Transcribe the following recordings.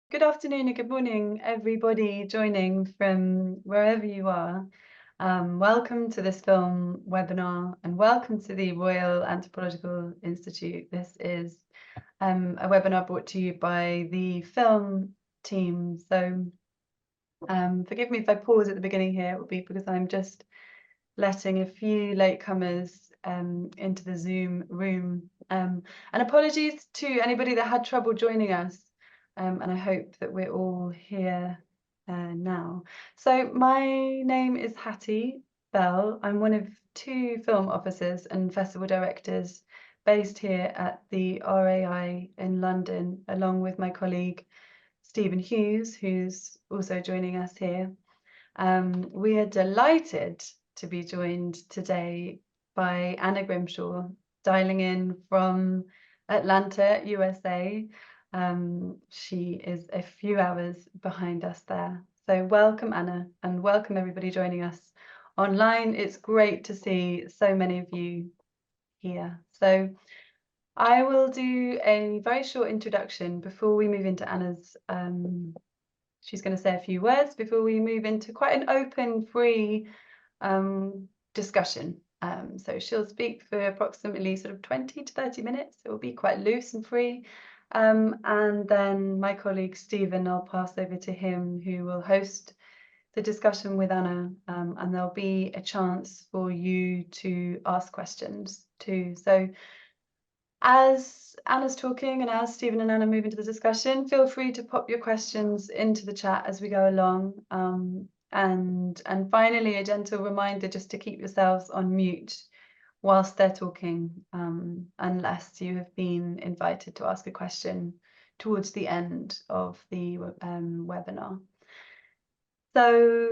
Good afternoon and good morning, everybody joining from wherever you are. Welcome to this film webinar and welcome to the Royal Anthropological Institute. This is a webinar brought to you by the film team. So forgive me if I pause at the beginning here. It will be because I'm just letting a few latecomers into the Zoom room. And apologies to anybody that had trouble joining us. And I hope that we're all here now. So my name is Hattie Bell. I'm one of two film officers and festival directors based here at the RAI in London, along with my colleague Stephen Hughes, who's also joining us here. We are delighted to be joined today by Anna Grimshaw, dialing in from Atlanta, USA. She is a few hours behind us there. So welcome, Anna, and welcome everybody joining us online. It's great to see so many of you here. So I will do a very short introduction before we move into Anna's she's going to say a few words before we move into quite an open, free discussion. So she'll speak for approximately sort of 20 to 30 minutes. It will be quite loose and free. And then my colleague Stephen, I'll pass over to him, who will host the discussion with Anna. And there'll be a chance for you to ask questions too. So as Anna's talking and as Stephen and Anna move into the discussion, feel free to pop your questions into the chat as we go along. And finally, a gentle reminder just to keep yourselves on mute whilst they're talking, unless you have been invited to ask a question towards the end of the webinar. So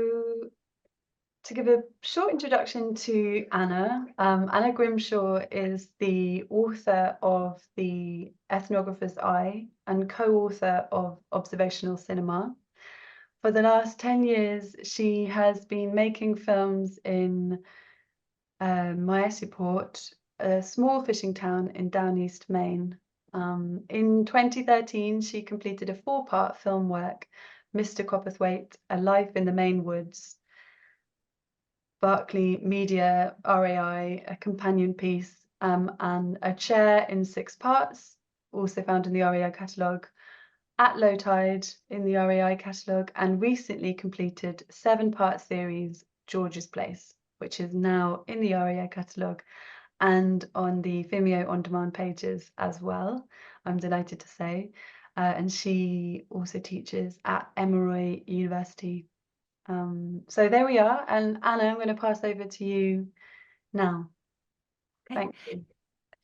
to give a short introduction to Anna, Anna Grimshaw is the author of The Ethnographer's Eye and co-author of Observational Cinema. For the last 10 years, she has been making films in Machiasport, a small fishing town in Downeast Maine. In 2013, she completed a 4-part film work, Mr. Coperthwaite, A Life in the Maine Woods, Berkeley Media, RAI, a companion piece, and a chair in 6 parts, also found in the RAI catalogue, At Low Tide in the RAI catalogue, and recently completed 7-part series, George's Place, which is now in the RAI catalogue and on the Vimeo on-demand pages as well, I'm delighted to say. And she also teaches at Emory University. So there we are, and Anna, I'm going to pass over to you now. Thank you.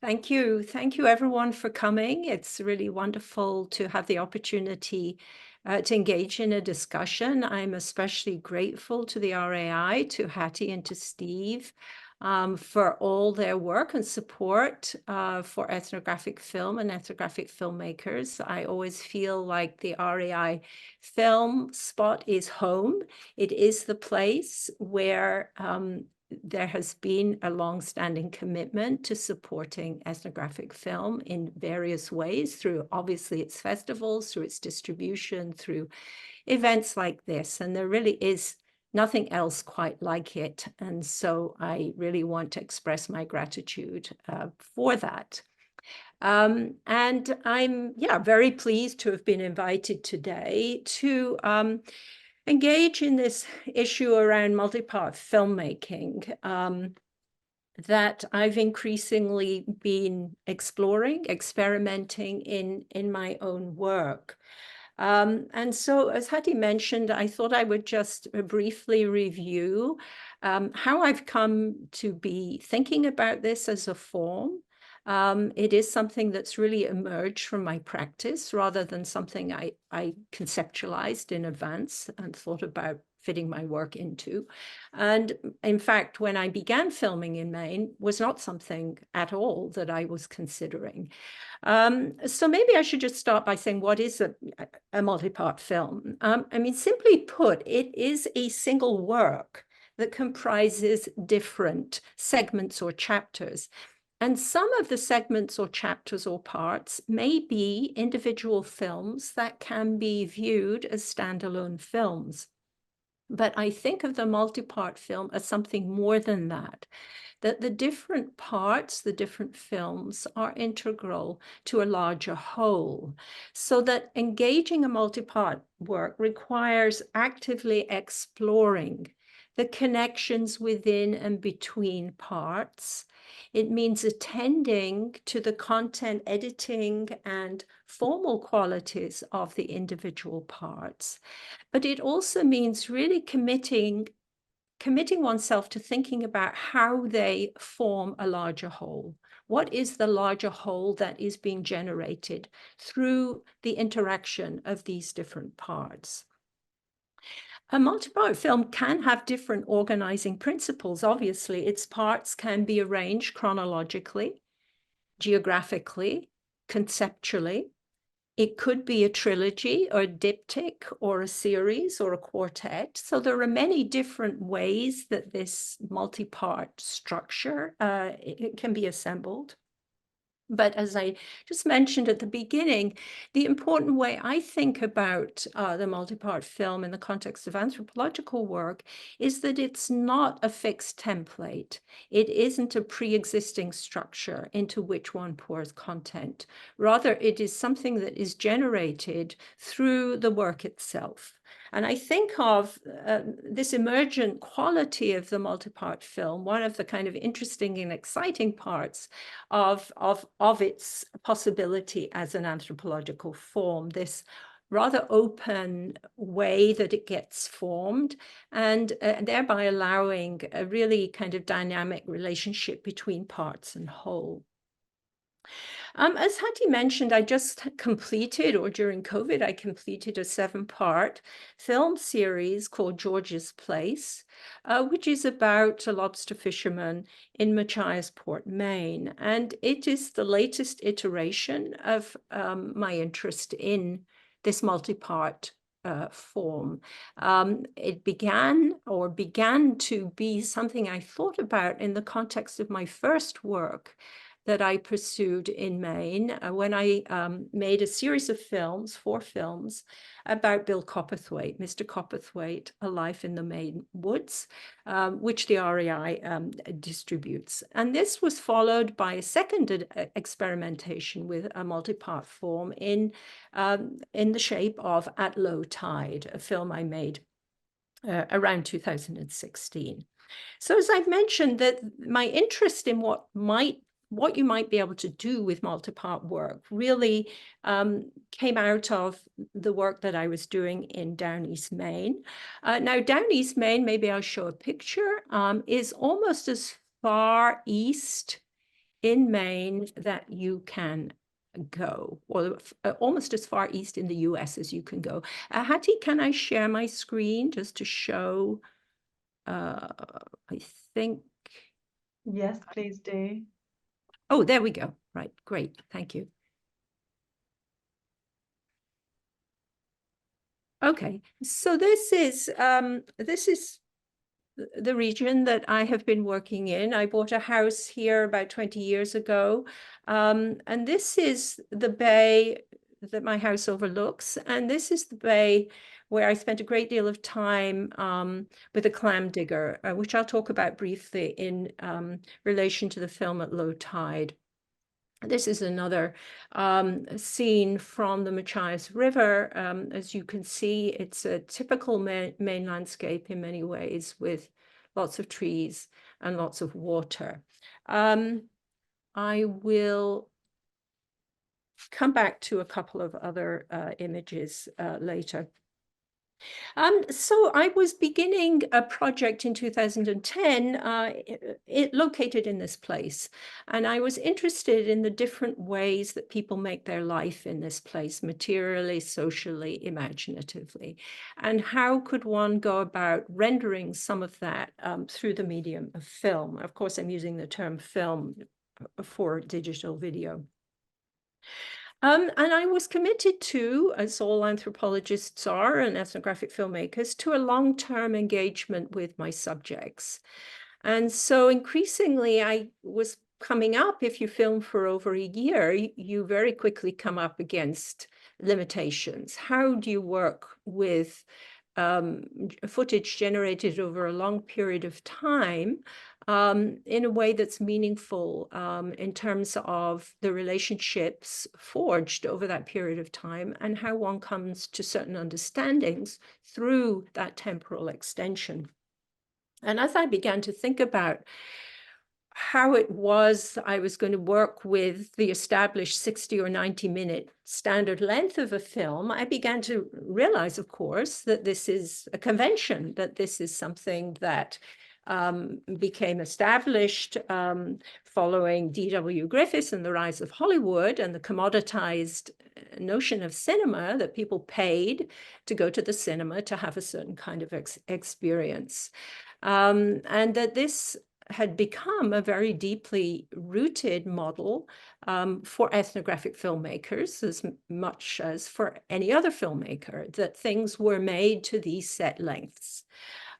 Thank you. Thank you, everyone, for coming. It's really wonderful to have the opportunity to engage in a discussion. I'm especially grateful to the RAI, to Hattie and to Steve for all their work and support for ethnographic film and ethnographic filmmakers. I always feel like the RAI film spot is home. It is the place where there has been a long-standing commitment to supporting ethnographic film in various ways, through obviously its festivals, through its distribution, through events like this. And there really is nothing else quite like it. And so I really want to express my gratitude for that. And I'm very pleased to have been invited today to engage in this issue around multipart filmmaking that I've increasingly been exploring, experimenting in my own work. And so, as Hattie mentioned, I thought I would just briefly review how I've come to be thinking about this as a form. It is something that's really emerged from my practice rather than something I conceptualized in advance and thought about fitting my work into. And in fact, when I began filming in Maine, was not something at all that I was considering. So maybe I should just start by saying, what is a multipart film? I mean, simply put, it is a single work that comprises different segments or chapters. And some of the segments or chapters or parts may be individual films that can be viewed as standalone films. But I think of the multi-part film as something more than that the different parts, the different films are integral to a larger whole. So that engaging a multi-part work requires actively exploring the connections within and between parts. It means attending to the content editing and formal qualities of the individual parts. But it also means really committing oneself to thinking about how they form a larger whole. What is the larger whole that is being generated through the interaction of these different parts? A multi-part film can have different organizing principles. Obviously, its parts can be arranged chronologically, geographically, conceptually. It could be a trilogy or a diptych or a series or a quartet. So there are many different ways that this multi-part structure it can be assembled. But as I just mentioned at the beginning, the important way I think about the multi-part film in the context of anthropological work is that it's not a fixed template. It isn't a pre-existing structure into which one pours content. Rather, it is something that is generated through the work itself. And I think of this emergent quality of the multi-part film, one of the kind of interesting and exciting parts of its possibility as an anthropological form, this rather open way that it gets formed, and thereby allowing a really kind of dynamic relationship between parts and whole. As Hattie mentioned, I just completed, or during COVID, I completed a 7-part film series called George's Place, which is about a lobster fisherman in Machiasport, Maine. And it is the latest iteration of my interest in this multi-part form. It began to be something I thought about in the context of my first work that I pursued in Maine when I made a series of films, 4 films, about Bill Coperthwaite, Mr. Coperthwaite, A Life in the Maine Woods, which the RAI distributes. And this was followed by a second experimentation with a multi-part form in the shape of At Low Tide, a film I made around 2016. So as I've mentioned, that my interest in what you might be able to do with multi-part work really came out of the work that I was doing in Downeast Maine. Now, Downeast Maine, maybe I'll show a picture, is almost as far east in Maine that you can go, or almost as far east in the US as you can go. Hattie, can I share my screen just to show, I think. Yes, please do. Oh, there we go. Right, great, thank you. Okay, so this is the region that I have been working in. I bought a house here about 20 years ago, and this is the bay that my house overlooks, and this is the bay where I spent a great deal of time with a clam digger, which I'll talk about briefly in relation to the film At Low Tide. This is another scene from the Machias River. As you can see, it's a typical Maine landscape in many ways, with lots of trees and lots of water. I will come back to a couple of other images later. So I was beginning a project in 2010, it located in this place. And I was interested in the different ways that people make their life in this place, materially, socially, imaginatively. And how could one go about rendering some of that through the medium of film? Of course, I'm using the term film for digital video. And I was committed to, as all anthropologists are and ethnographic filmmakers, to a long-term engagement with my subjects. And so increasingly, I was coming up, if you film for over a year, you very quickly come up against limitations. How do you work with footage generated over a long period of time in a way that's meaningful in terms of the relationships forged over that period of time and how one comes to certain understandings through that temporal extension? And as I began to think about how it was I was going to work with the established 60 or 90-minute standard length of a film, I began to realize, of course, that this is a convention, that this is something that became established following D.W. Griffiths and the rise of Hollywood and the commoditized notion of cinema, that people paid to go to the cinema to have a certain kind of experience. And that this had become a very deeply rooted model for ethnographic filmmakers as much as for any other filmmaker, that things were made to these set lengths.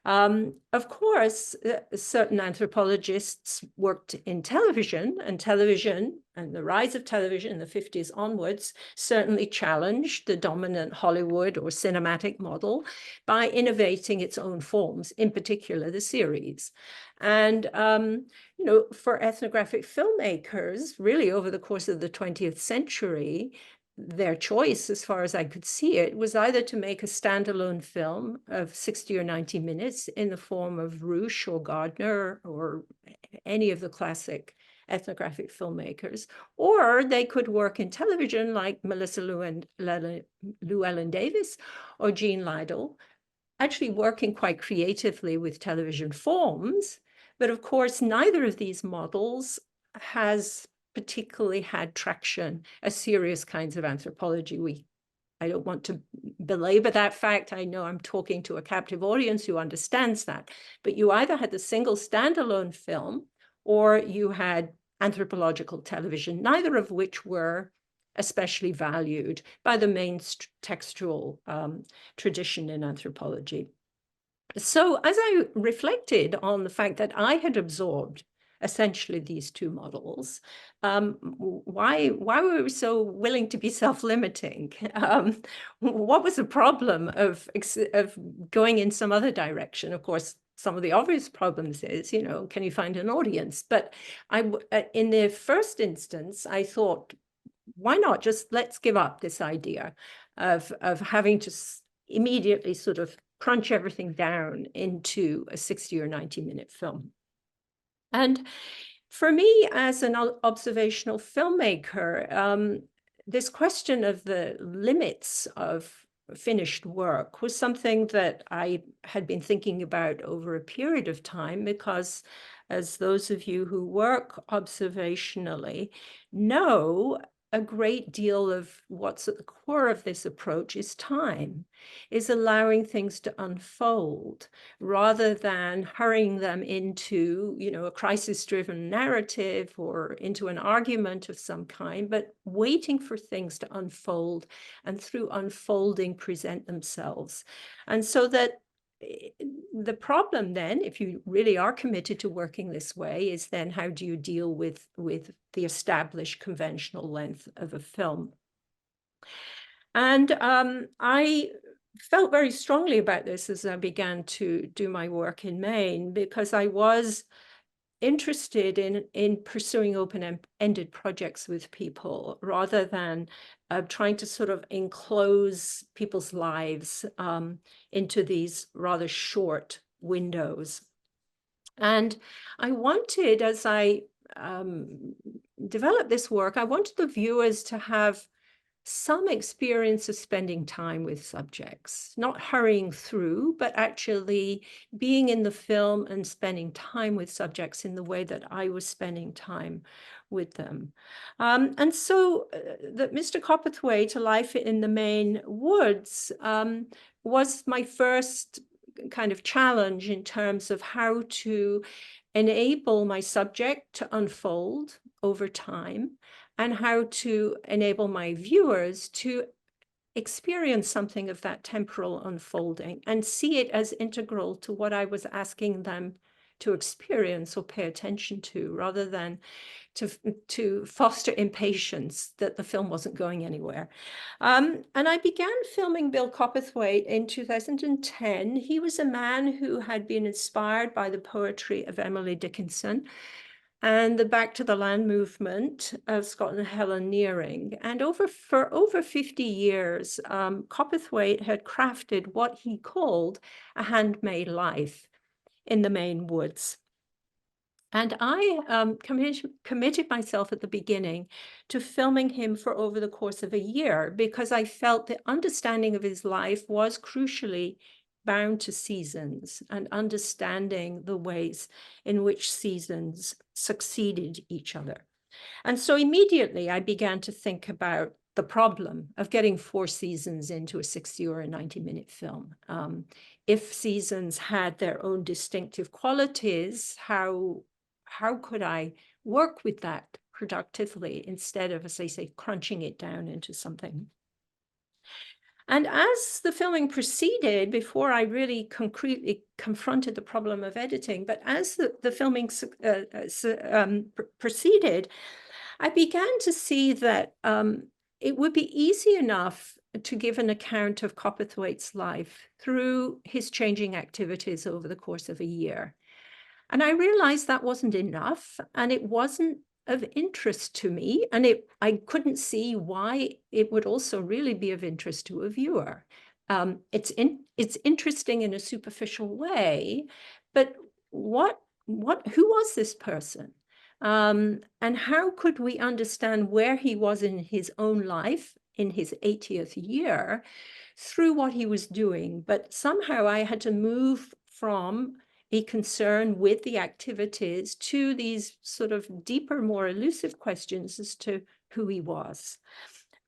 Of course, certain anthropologists worked in television and the rise of television in the 50s onwards certainly challenged the dominant Hollywood or cinematic model by innovating its own forms, in particular the series. And, for ethnographic filmmakers, really over the course of the 20th century, their choice, as far as I could see it, was either to make a standalone film of 60 or 90 minutes in the form of Rush or Gardner or any of the classic ethnographic filmmakers, or they could work in television like Melissa Llewellyn Davis or Jean Lytle, actually working quite creatively with television forms. But of course, neither of these models has particularly had traction as serious kinds of anthropology. I don't want to belabor that fact. I know I'm talking to a captive audience who understands that. But you either had the single standalone film or you had anthropological television, neither of which were especially valued by the main textual tradition in anthropology. So as I reflected on the fact that I had absorbed essentially these two models, why were we so willing to be self-limiting? What was the problem of going in some other direction? Of course, some of the obvious problems is, can you find an audience? But in the first instance, I thought, why not let's give up this idea of having to immediately sort of crunch everything down into a 60 or 90-minute film. And for me, as an observational filmmaker, this question of the limits of finished work was something that I had been thinking about over a period of time, because as those of you who work observationally know, a great deal of what's at the core of this approach is time, is allowing things to unfold rather than hurrying them into, a crisis-driven narrative or into an argument of some kind, but waiting for things to unfold and through unfolding present themselves. And so that the problem then, if you really are committed to working this way, is then how do you deal with the established conventional length of a film? And I felt very strongly about this as I began to do my work in Maine, because I was interested in pursuing open-ended projects with people rather than trying to sort of enclose people's lives into these rather short windows. And I wanted, as I developed this work, I wanted the viewers to have some experience of spending time with subjects, not hurrying through, but actually being in the film and spending time with subjects in the way that I was spending time with them. And so that Mr. Coperthwaite, A Life in the Maine Woods, was my first kind of challenge in terms of how to enable my subject to unfold over time, and how to enable my viewers to experience something of that temporal unfolding and see it as integral to what I was asking them to experience or pay attention to, rather than to foster impatience that the film wasn't going anywhere. And I began filming Bill Coperthwaite in 2010. He was a man who had been inspired by the poetry of Emily Dickinson and the Back to the Land movement of Scott and Helen Nearing. And for over 50 years, Coperthwaite had crafted what he called a handmade life in the Maine Woods. And I committed myself at the beginning to filming him for over the course of a year, because I felt the understanding of his life was crucially bound to seasons and understanding the ways in which seasons succeeded each other. And so immediately I began to think about the problem of getting 4 seasons into a 60 or a 90-minute film. If seasons had their own distinctive qualities, how could I work with that productively instead of, as I say, crunching it down into something? And as the filming proceeded, before I really concretely confronted the problem of editing, but as the filming proceeded, I began to see that it would be easy enough to give an account of Coperthwaite's life through his changing activities over the course of a year. And I realized that wasn't enough, and it wasn't of interest to me, and I couldn't see why it would also really be of interest to a viewer. It's interesting in a superficial way, but who was this person? And how could we understand where he was in his own life in his 80th year through what he was doing? But somehow I had to move from a concern with the activities to these sort of deeper, more elusive questions as to who he was.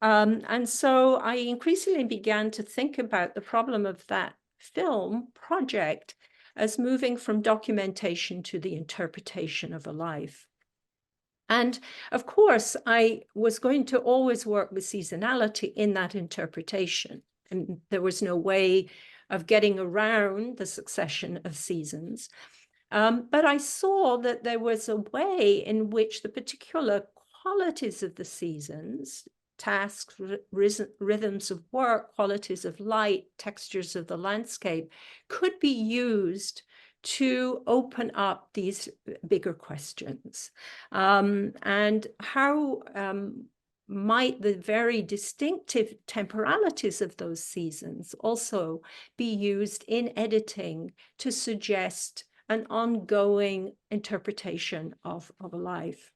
And so I increasingly began to think about the problem of that film project as moving from documentation to the interpretation of a life. And of course, I was going to always work with seasonality in that interpretation. And there was no way of getting around the succession of seasons. But I saw that there was a way in which the particular qualities of the seasons, tasks, rhythms of work, qualities of light, textures of the landscape, could be used to open up these bigger questions. And how might the very distinctive temporalities of those seasons also be used in editing to suggest an ongoing interpretation of a life?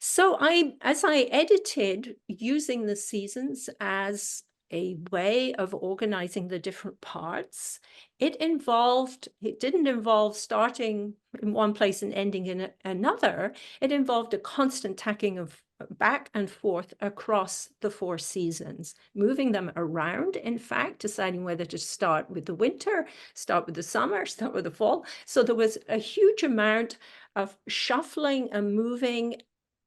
So as I edited using the seasons as a way of organizing the different parts, it didn't involve starting in one place and ending in another. It involved a constant tacking of back and forth across the 4 seasons, moving them around, in fact, deciding whether to start with the winter, start with the summer, start with the fall. So there was a huge amount of shuffling and moving,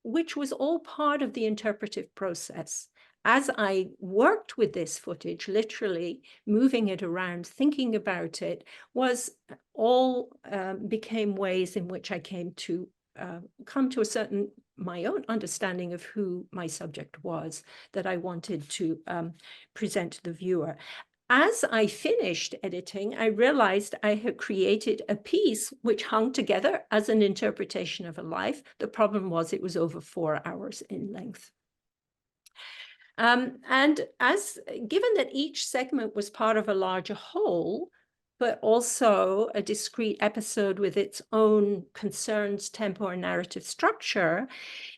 which was all part of the interpretive process. As I worked with this footage, literally moving it around, thinking about it, was all became ways in which I came to come to my own understanding of who my subject was that I wanted to present to the viewer. As I finished editing, I realized I had created a piece which hung together as an interpretation of a life. The problem was it was over 4 hours in length. And given that each segment was part of a larger whole, but also a discrete episode with its own concerns, tempo, and narrative structure,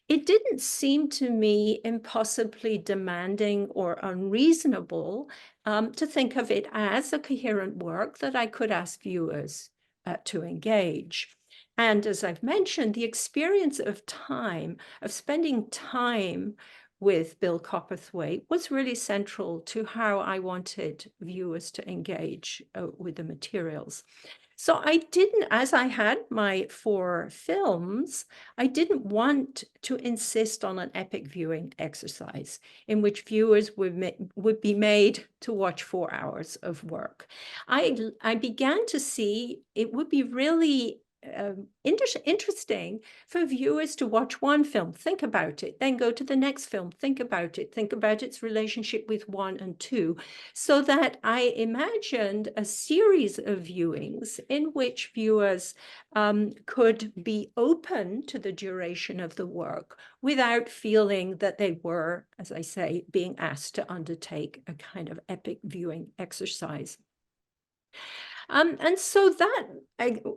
it didn't seem to me impossibly demanding or unreasonable to think of it as a coherent work that I could ask viewers to engage. And as I've mentioned, the experience of time, of spending time with Bill Coperthwaite, was really central to how I wanted viewers to engage with the materials. So I didn't, as I had my 4 films, I didn't want to insist on an epic viewing exercise in which viewers would be made to watch 4 hours of work. I began to see it would be really interesting for viewers to watch one film, think about it, then go to the next film, think about it, think about its relationship with 1 and 2, so that I imagined a series of viewings in which viewers could be open to the duration of the work without feeling that they were, as I say, being asked to undertake a kind of epic viewing exercise. And so that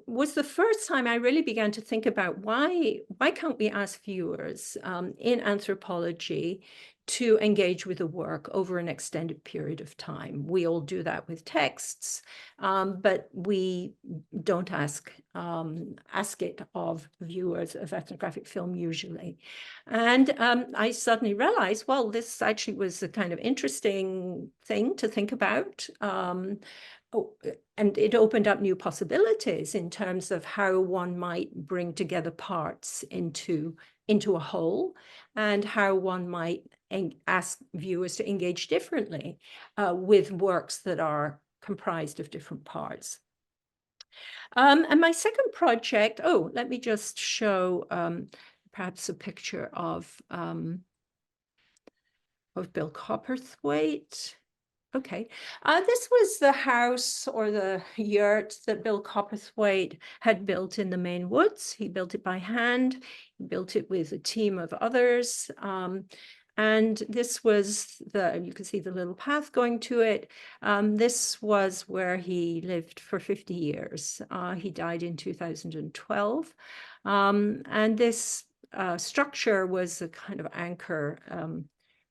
was the first time I really began to think about why can't we ask viewers in anthropology to engage with the work over an extended period of time. We all do that with texts, but we don't ask it of viewers of ethnographic film usually. And I suddenly realized, well, this actually was a kind of interesting thing to think about. And it opened up new possibilities in terms of how one might bring together parts into a whole, and how one might ask viewers to engage differently with works that are comprised of different parts. And my second project, let me just show perhaps a picture of Bill Coperthwaite. Okay, this was the house or the yurt that Bill Coperthwaite had built in the Maine Woods. He built it by hand. He built it with a team of others. And this was you can see the little path going to it. This was where he lived for 50 years. He died in 2012. And this structure was a kind of anchor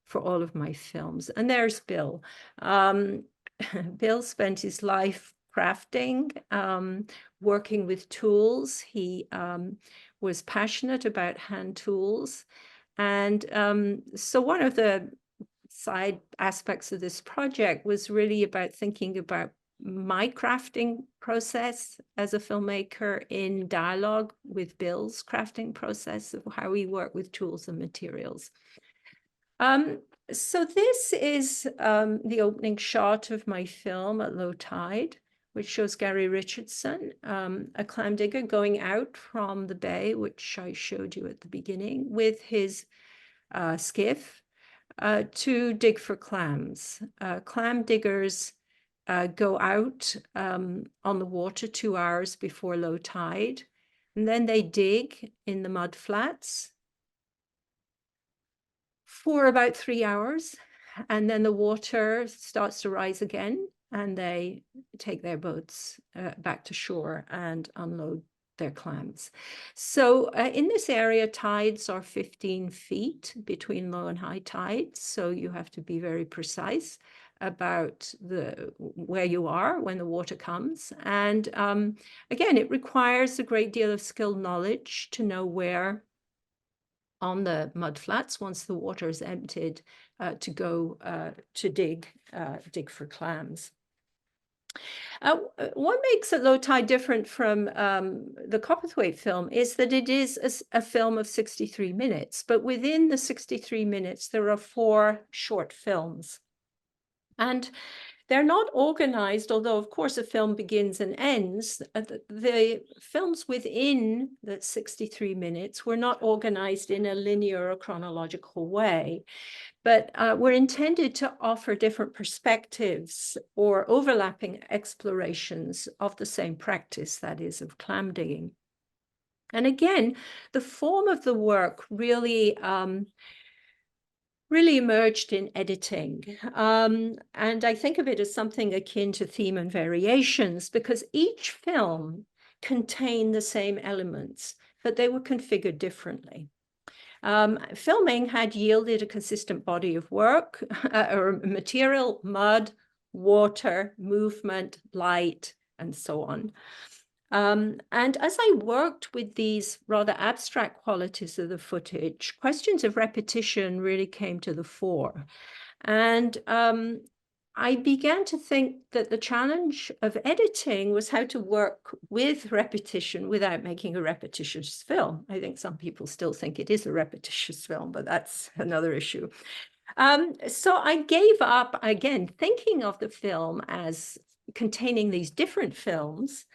for all of my films. And there's Bill. Bill spent his life crafting, working with tools. He was passionate about hand tools. And so one of the side aspects of this project was really about thinking about my crafting process as a filmmaker in dialogue with Bill's crafting process of how we work with tools and materials. So this is the opening shot of my film at low tide, which shows Gary Richardson, a clam digger, going out from the bay, which I showed you at the beginning, with his skiff to dig for clams. Clam diggers go out on the water 2 hours before low tide, and then they dig in the mud flats for about 3 hours, and then the water starts to rise again, and they take their boats back to shore and unload their clams. So in this area, tides are 15 feet between low and high tides, so you have to be very precise about where you are when the water comes. And again, it requires a great deal of skilled knowledge to know where on the mud flats, once the water is emptied, to go to dig for clams. What makes At Low Tide different from the Coperthwaite film is that it is a film of 63 minutes, but within the 63 minutes, there are 4 short films. And they're not organized, although of course a film begins and ends. The films within the 63 minutes were not organized in a linear or chronological way, but were intended to offer different perspectives or overlapping explorations of the same practice, that is, of clam digging. And again, the form of the work really emerged in editing. And I think of it as something akin to theme and variations, because each film contained the same elements, but they were configured differently. Filming had yielded a consistent body of work, or material, mud, water, movement, light, and so on. And as I worked with these rather abstract qualities of the footage, questions of repetition really came to the fore. And I began to think that the challenge of editing was how to work with repetition without making a repetitious film. I think some people still think it is a repetitious film, but that's another issue. So I gave up, again, thinking of the film as containing these different films.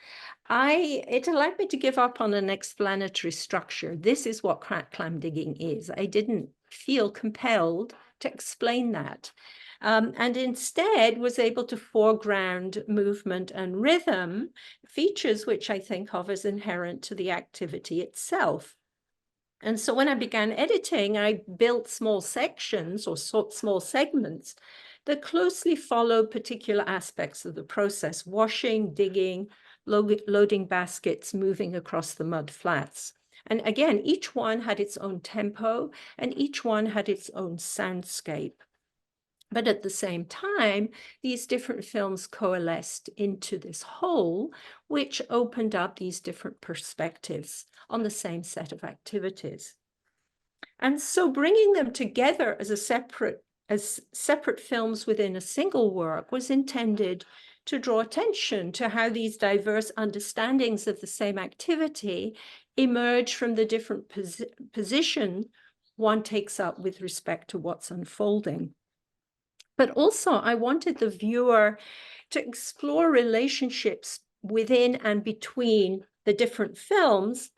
It allowed me to give up on an explanatory structure. This is what clam digging is. I didn't feel compelled to explain that. And instead was able to foreground movement and rhythm, features which I think of as inherent to the activity itself. And so when I began editing, I built small sections or small segments that closely followed particular aspects of the process: washing, digging, loading baskets, moving across the mud flats. And again, each one had its own tempo and each one had its own soundscape. But at the same time, these different films coalesced into this whole, which opened up these different perspectives on the same set of activities. And so bringing them together as separate films within a single work was intended to draw attention to how these diverse understandings of the same activity emerge from the different position one takes up with respect to what's unfolding. But also, I wanted the viewer to explore relationships within and between the different films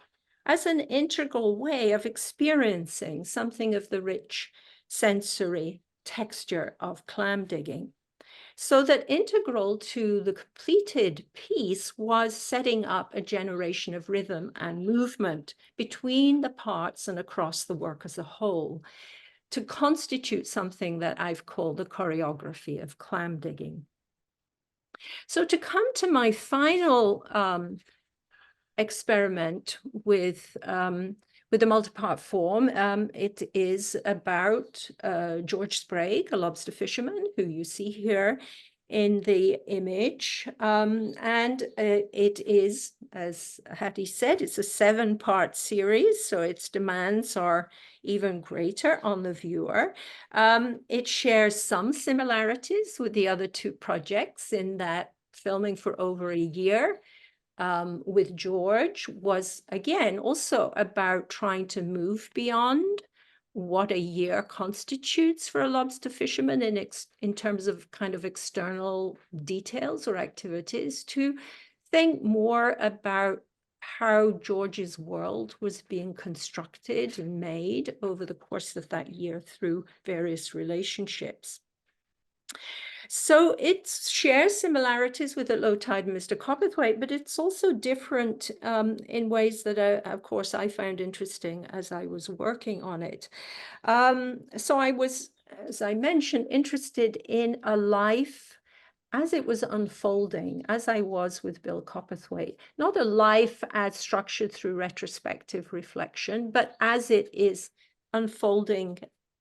as an integral way of experiencing something of the rich sensory texture of clam digging. So that integral to the completed piece was setting up a generation of rhythm and movement between the parts and across the work as a whole, to constitute something that I've called the choreography of clam digging. So to come to my final experiment with the multipart form, it is about George Sprague, a lobster fisherman, who you see here in the image. And it is, as Hattie said, it's a 7-part series, so its demands are even greater on the viewer. It shares some similarities with the other 2 projects in that filming for over a year with George was, again, also about trying to move beyond what a year constitutes for a lobster fisherman in terms of kind of external details or activities, to think more about how George's world was being constructed and made over the course of that year through various relationships. So it shares similarities with the low tide and Mr. Coperthwaite, but it's also different in ways that, of course, I found interesting as I was working on it. So I was, as I mentioned, interested in a life as it was unfolding, as I was with Bill Coperthwaite, not a life as structured through retrospective reflection, but as it is unfolding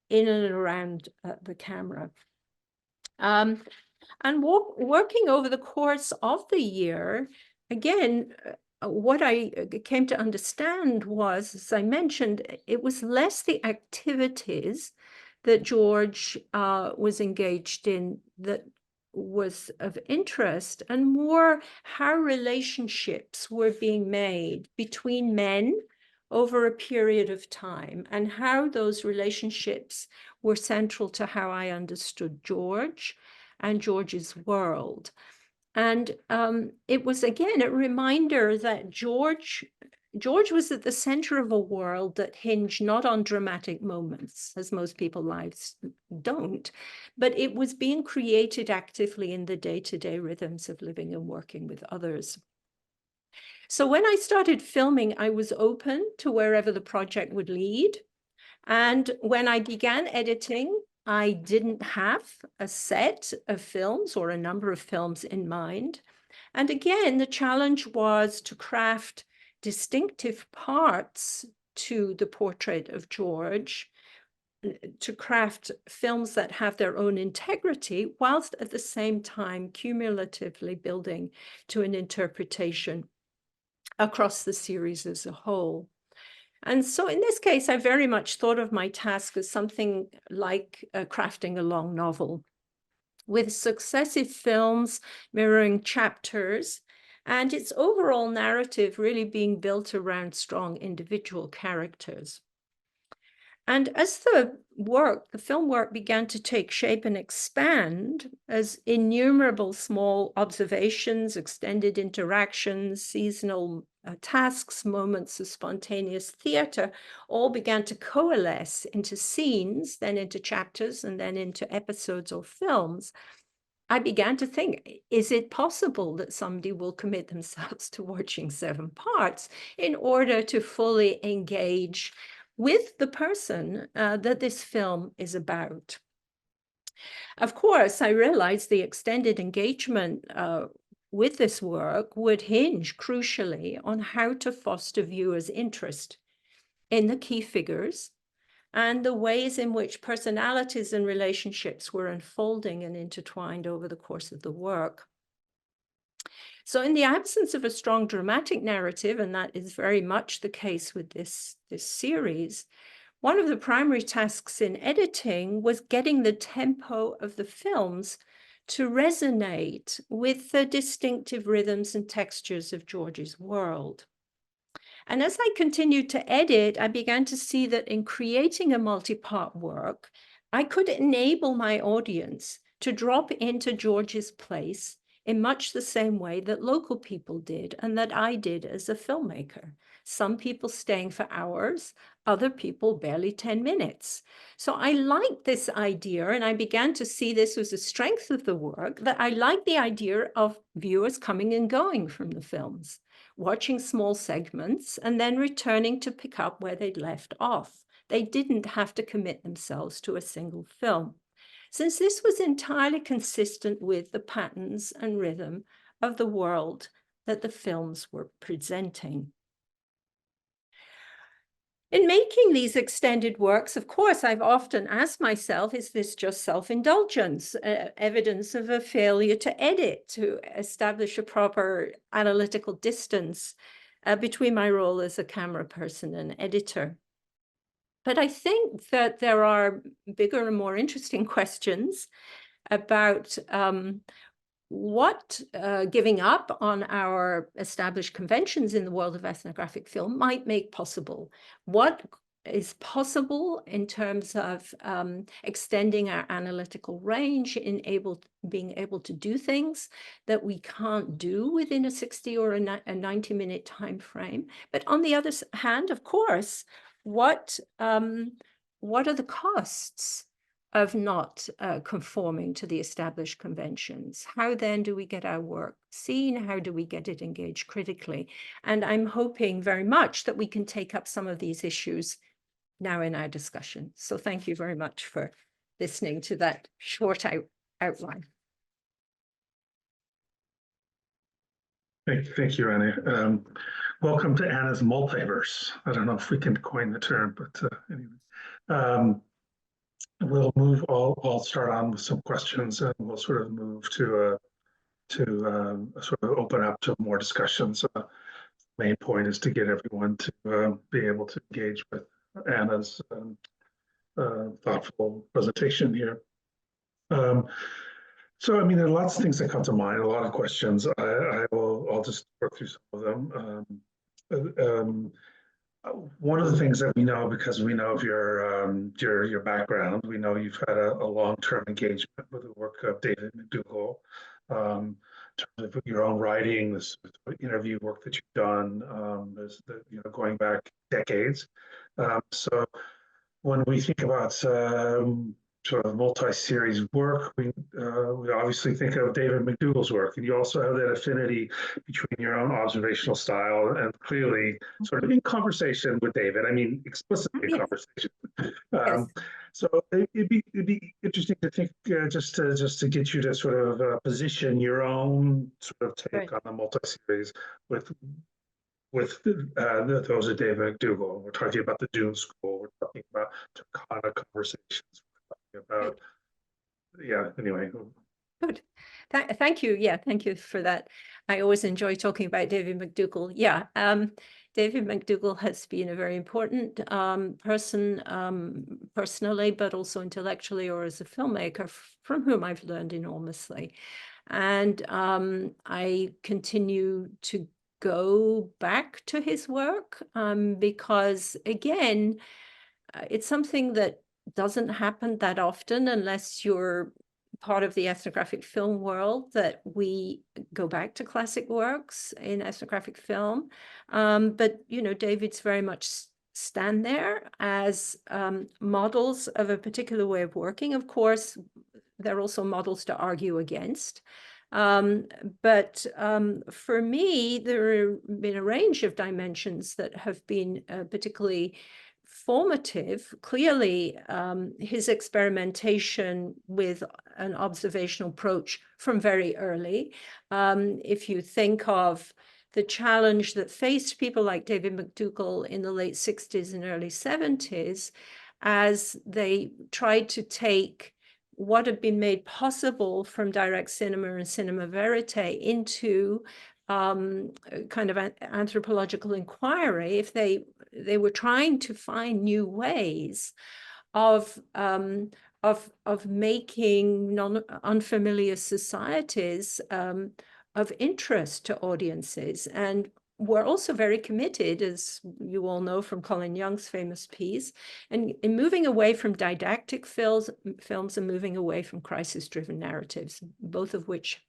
in and around the camera. And working over the course of the year, again, what I came to understand was, as I mentioned, it was less the activities that George was engaged in that was of interest, and more how relationships were being made between men over a period of time, and how those relationships were central to how I understood George and George's world. And it was, again, a reminder that George was at the center of a world that hinged not on dramatic moments, as most people's lives don't, but it was being created actively in the day-to-day rhythms of living and working with others. So when I started filming, I was open to wherever the project would lead. And when I began editing, I didn't have a set of films or a number of films in mind. And again, the challenge was to craft distinctive parts to the portrait of George, to craft films that have their own integrity, whilst at the same time cumulatively building to an interpretation across the series as a whole. And so in this case, I very much thought of my task as something like crafting a long novel. with successive films mirroring chapters, and its overall narrative really being built around strong individual characters. And as the film work began to take shape and expand, as innumerable small observations, extended interactions, seasonal tasks, moments of spontaneous theater, all began to coalesce into scenes, then into chapters, and then into episodes or films, I began to think, is it possible that somebody will commit themselves to watching 7 parts in order to fully engage with the person that this film is about? Of course, I realized the extended engagement with this work would hinge crucially on how to foster viewers' interest in the key figures and the ways in which personalities and relationships were unfolding and intertwined over the course of the work. So in the absence of a strong dramatic narrative, and that is very much the case with this series, one of the primary tasks in editing was getting the tempo of the films to resonate with the distinctive rhythms and textures of George's world. And as I continued to edit, I began to see that in creating a multi-part work, I could enable my audience to drop into George's place in much the same way that local people did and that I did as a filmmaker. Some people staying for hours, other people barely 10 minutes. So I liked this idea, and I began to see this as a strength of the work, that I liked the idea of viewers coming and going from the films, watching small segments, and then returning to pick up where they'd left off. They didn't have to commit themselves to a single film, since this was entirely consistent with the patterns and rhythm of the world that the films were presenting. In making these extended works, of course, I've often asked myself, is this just self-indulgence, evidence of a failure to edit, to establish a proper analytical distance between my role as a camera person and editor? But I think that there are bigger and more interesting questions about what giving up on our established conventions in the world of ethnographic film might make possible. What is possible in terms of extending our analytical range, in being able to do things that we can't do within a 60 or a 90-minute time frame. But on the other hand, of course, what are the costs of not conforming to the established conventions? How then do we get our work seen? How do we get it engaged critically? And I'm hoping very much that we can take up some of these issues now in our discussion. So thank you very much for listening to that short outline. Thank you, Annie. Welcome to Anna's multiverse. I don't know if we can coin the term, but anyway. I'll start on with some questions, and we'll sort of move to sort of open up to more discussions. Main point is to get everyone to be able to engage with Anna's thoughtful presentation here. So, I mean, there are lots of things that come to mind, a lot of questions. I'll just work through some of them. One of the things that we know, because we know of your background, we know you've had a long-term engagement with the work of David McDougall, in terms of your own writing, this interview work that you've done, going back decades. So when we think about sort of multi-series work, we obviously think of David McDougall's work, and you also have that affinity between your own observational style and clearly sort of in conversation with David. I mean, explicitly in conversation. Yes. So it'd be interesting to think just to get you to sort of position your own sort of take on the multi-series with those of David McDougall. We're talking about the Dune School. We're talking about Turkana conversations. About anyway. Good. Thank you. Yeah, thank you for that. I always enjoy talking about David McDougall. Yeah, David McDougall has been a very important person personally, but also intellectually or as a filmmaker, from whom I've learned enormously. And I continue to go back to his work because, again, it's something that doesn't happen that often unless you're part of the ethnographic film world, that we go back to classic works in ethnographic film. But, you know, David's very much stand there as models of a particular way of working. Of course, they're also models to argue against. But for me, there have been a range of dimensions that have been particularly formative. Clearly, his experimentation with an observational approach from very early. If you think of the challenge that faced people like David McDougall in the late 60s and early 70s, as they tried to take what had been made possible from direct cinema and cinema verite into kind of an anthropological inquiry, if they were trying to find new ways of making unfamiliar societies of interest to audiences. And we're also very committed, as you all know from Colin Young's famous piece, and in moving away from didactic films and moving away from crisis-driven narratives, both of which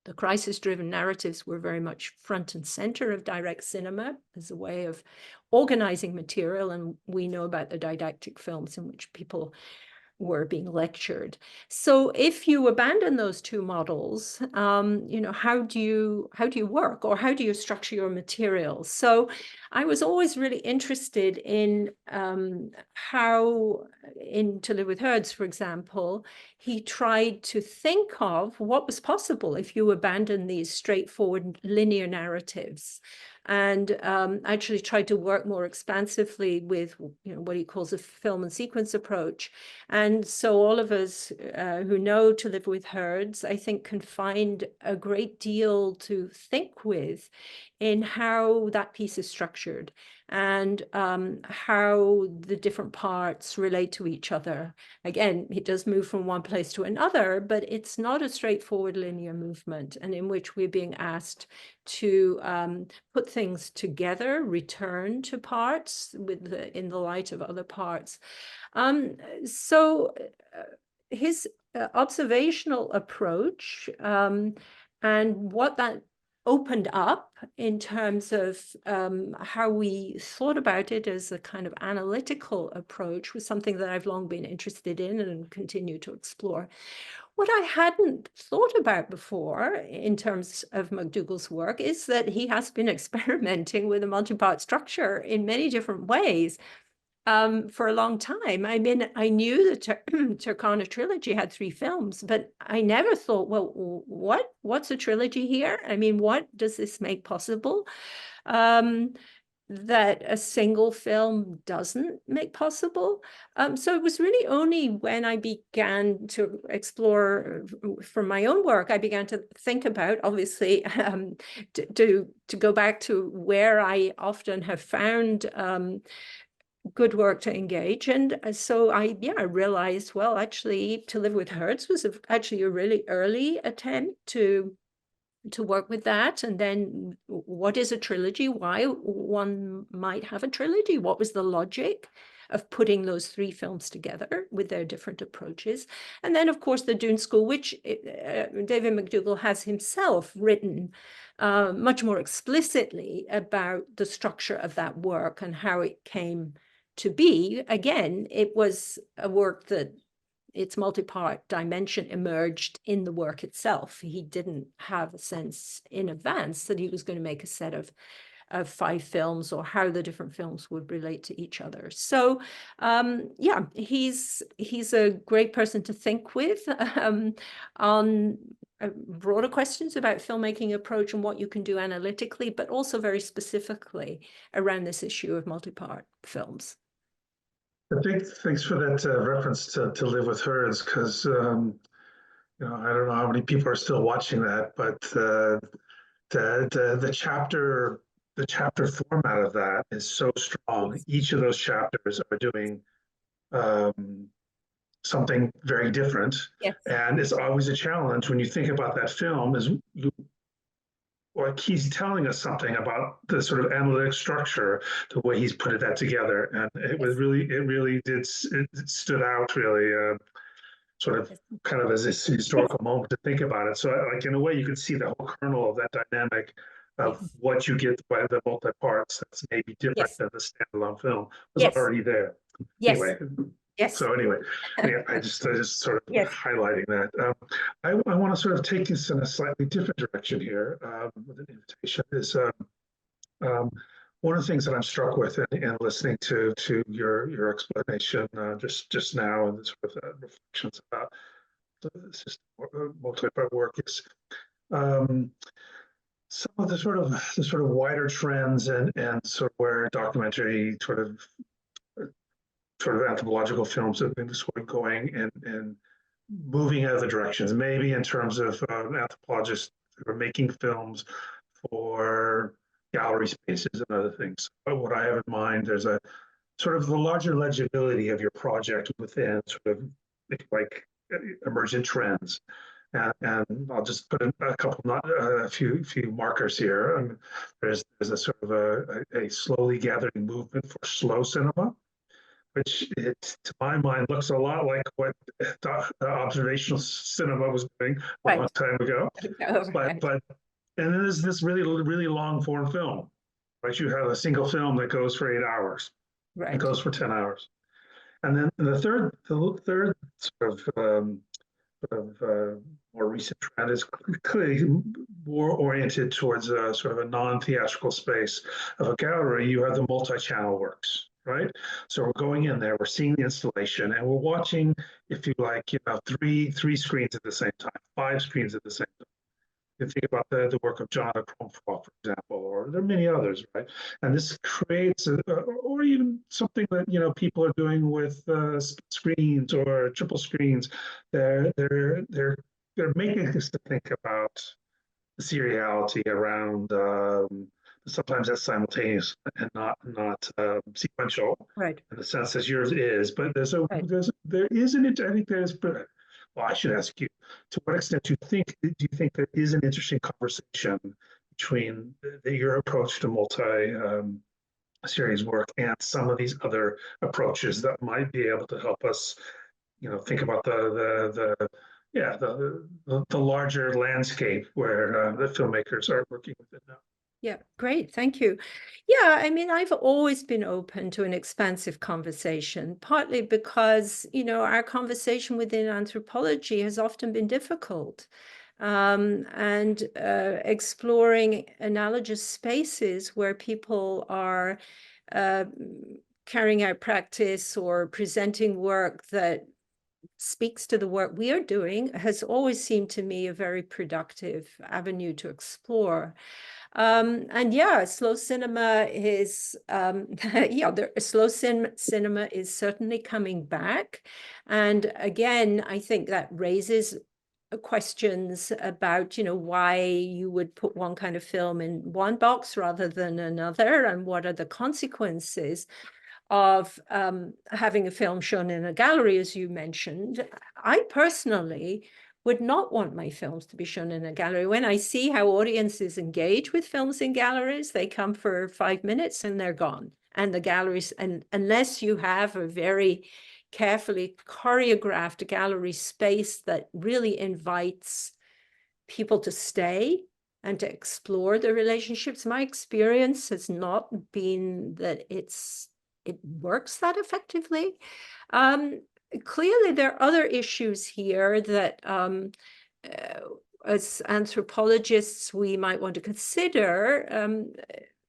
the crisis-driven narratives were very much front and center of direct cinema as a way of organizing material. And we know about the didactic films in which people were being lectured. So if you abandon those two models, you know, how do you work, or how do you structure your materials? So I was always really interested in how, in To Live with Herds, for example, he tried to think of what was possible if you abandon these straightforward linear narratives, and actually tried to work more expansively with, you know, what he calls a film and sequence approach. And so all of us who know To Live with Herds, I think, can find a great deal to think with in how that piece is structured, and how the different parts relate to each other. Again, it does move from one place to another, but it's not a straightforward linear movement, and in which we're being asked to put things together, return to parts in the light of other parts. So his observational approach and what that opened up in terms of how we thought about it as a kind of analytical approach was something that I've long been interested in and continue to explore. What I hadn't thought about before in terms of McDougall's work is that he has been experimenting with a multi-part structure in many different ways for a long time. I mean, I knew the Turkana trilogy had 3 films, but I never thought, well, what's a trilogy here? I mean, what does this make possible that a single film doesn't make possible? So it was really only when I began to explore from my own work, I began to think about, obviously, to go back to where I often have found good work to engage. And so I realized, well, actually, To Live with Herds was actually a really early attempt to work with that. And then what is a trilogy? Why one might have a trilogy? What was the logic of putting those 3 films together with their different approaches? And then, of course, the Dune School, which David McDougall has himself written much more explicitly about the structure of that work and how it came to be. Again, it was a work that its multi-part dimension emerged in the work itself. He didn't have a sense in advance that he was going to make a set of 5 films, or how the different films would relate to each other. So yeah, he's a great person to think with on broader questions about filmmaking approach and what you can do analytically, but also very specifically around this issue of multi-part films. Thanks for that reference to Live with Herds, because you know, I don't know how many people are still watching that, but the chapter the chapter format of that is so strong. Each of those chapters are doing something very different. Yes. And it's always a challenge when you think about that film is like he's telling us something about the sort of analytic structure, the way he's put that together. And it was really, it stood out really, sort of kind of as this historical moment to think about it. So like in a way you can see the whole kernel of that dynamic of what you get by the multi-parts that's maybe different than the standalone film was already there. Anyway. So anyway, I just sort of highlighting that. I want to sort of take this in a slightly different direction here with an invitation. Is one of the things that I'm struck with in listening to your explanation just now and the sort of reflections about the system multi-part work is some of the sort of wider trends and sort of where documentary sort of anthropological films have been sort of going and moving in other directions, maybe in terms of anthropologists who are making films for gallery spaces and other things. But what I have in mind, there's a sort of the larger legibility of your project within sort of like emergent trends. And I'll just put a few markers here. There's a sort of a slowly gathering movement for slow cinema, which to my mind looks a lot like what observational cinema was doing a long time ago. But and then there's this really long form film, right? You have a single film that goes for 8 hours, it goes for 10 hours, and then the third sort of more recent trend is clearly more oriented towards a sort of a non-theatrical space of a gallery. You have the multi-channel works, right? So we're going in there, we're seeing the installation, and we're watching, if you like, three screens at the same time, 5 screens at the same time. You think about the work of John Cromford, for example, or there are many others, right? And this creates, or even something that people are doing with screens or triple screens. They're making us to think about the seriality around. Sometimes that's simultaneous and not sequential, right? In the sense as yours is, but there isn't. I think there's. Well, I should ask you: to what extent do you think there is an interesting conversation between your approach to multi-series work and some of these other approaches that might be able to help us, think about the larger landscape where the filmmakers are working within now? Yeah, great. Thank you. Yeah, I mean, I've always been open to an expansive conversation, partly because, our conversation within anthropology has often been difficult. And exploring analogous spaces where people are carrying out practice or presenting work that speaks to the work we are doing has always seemed to me a very productive avenue to explore. And slow cinema is cinema is certainly coming back. And again, I think that raises questions about, why you would put one kind of film in one box rather than another, and what are the consequences of having a film shown in a gallery, as you mentioned. I personally would not want my films to be shown in a gallery. When I see how audiences engage with films in galleries, they come for 5 minutes and they're gone. And the galleries, and unless you have a very carefully choreographed gallery space that really invites people to stay and to explore the relationships, my experience has not been that it works that effectively. Clearly, there are other issues here that as anthropologists, we might want to consider.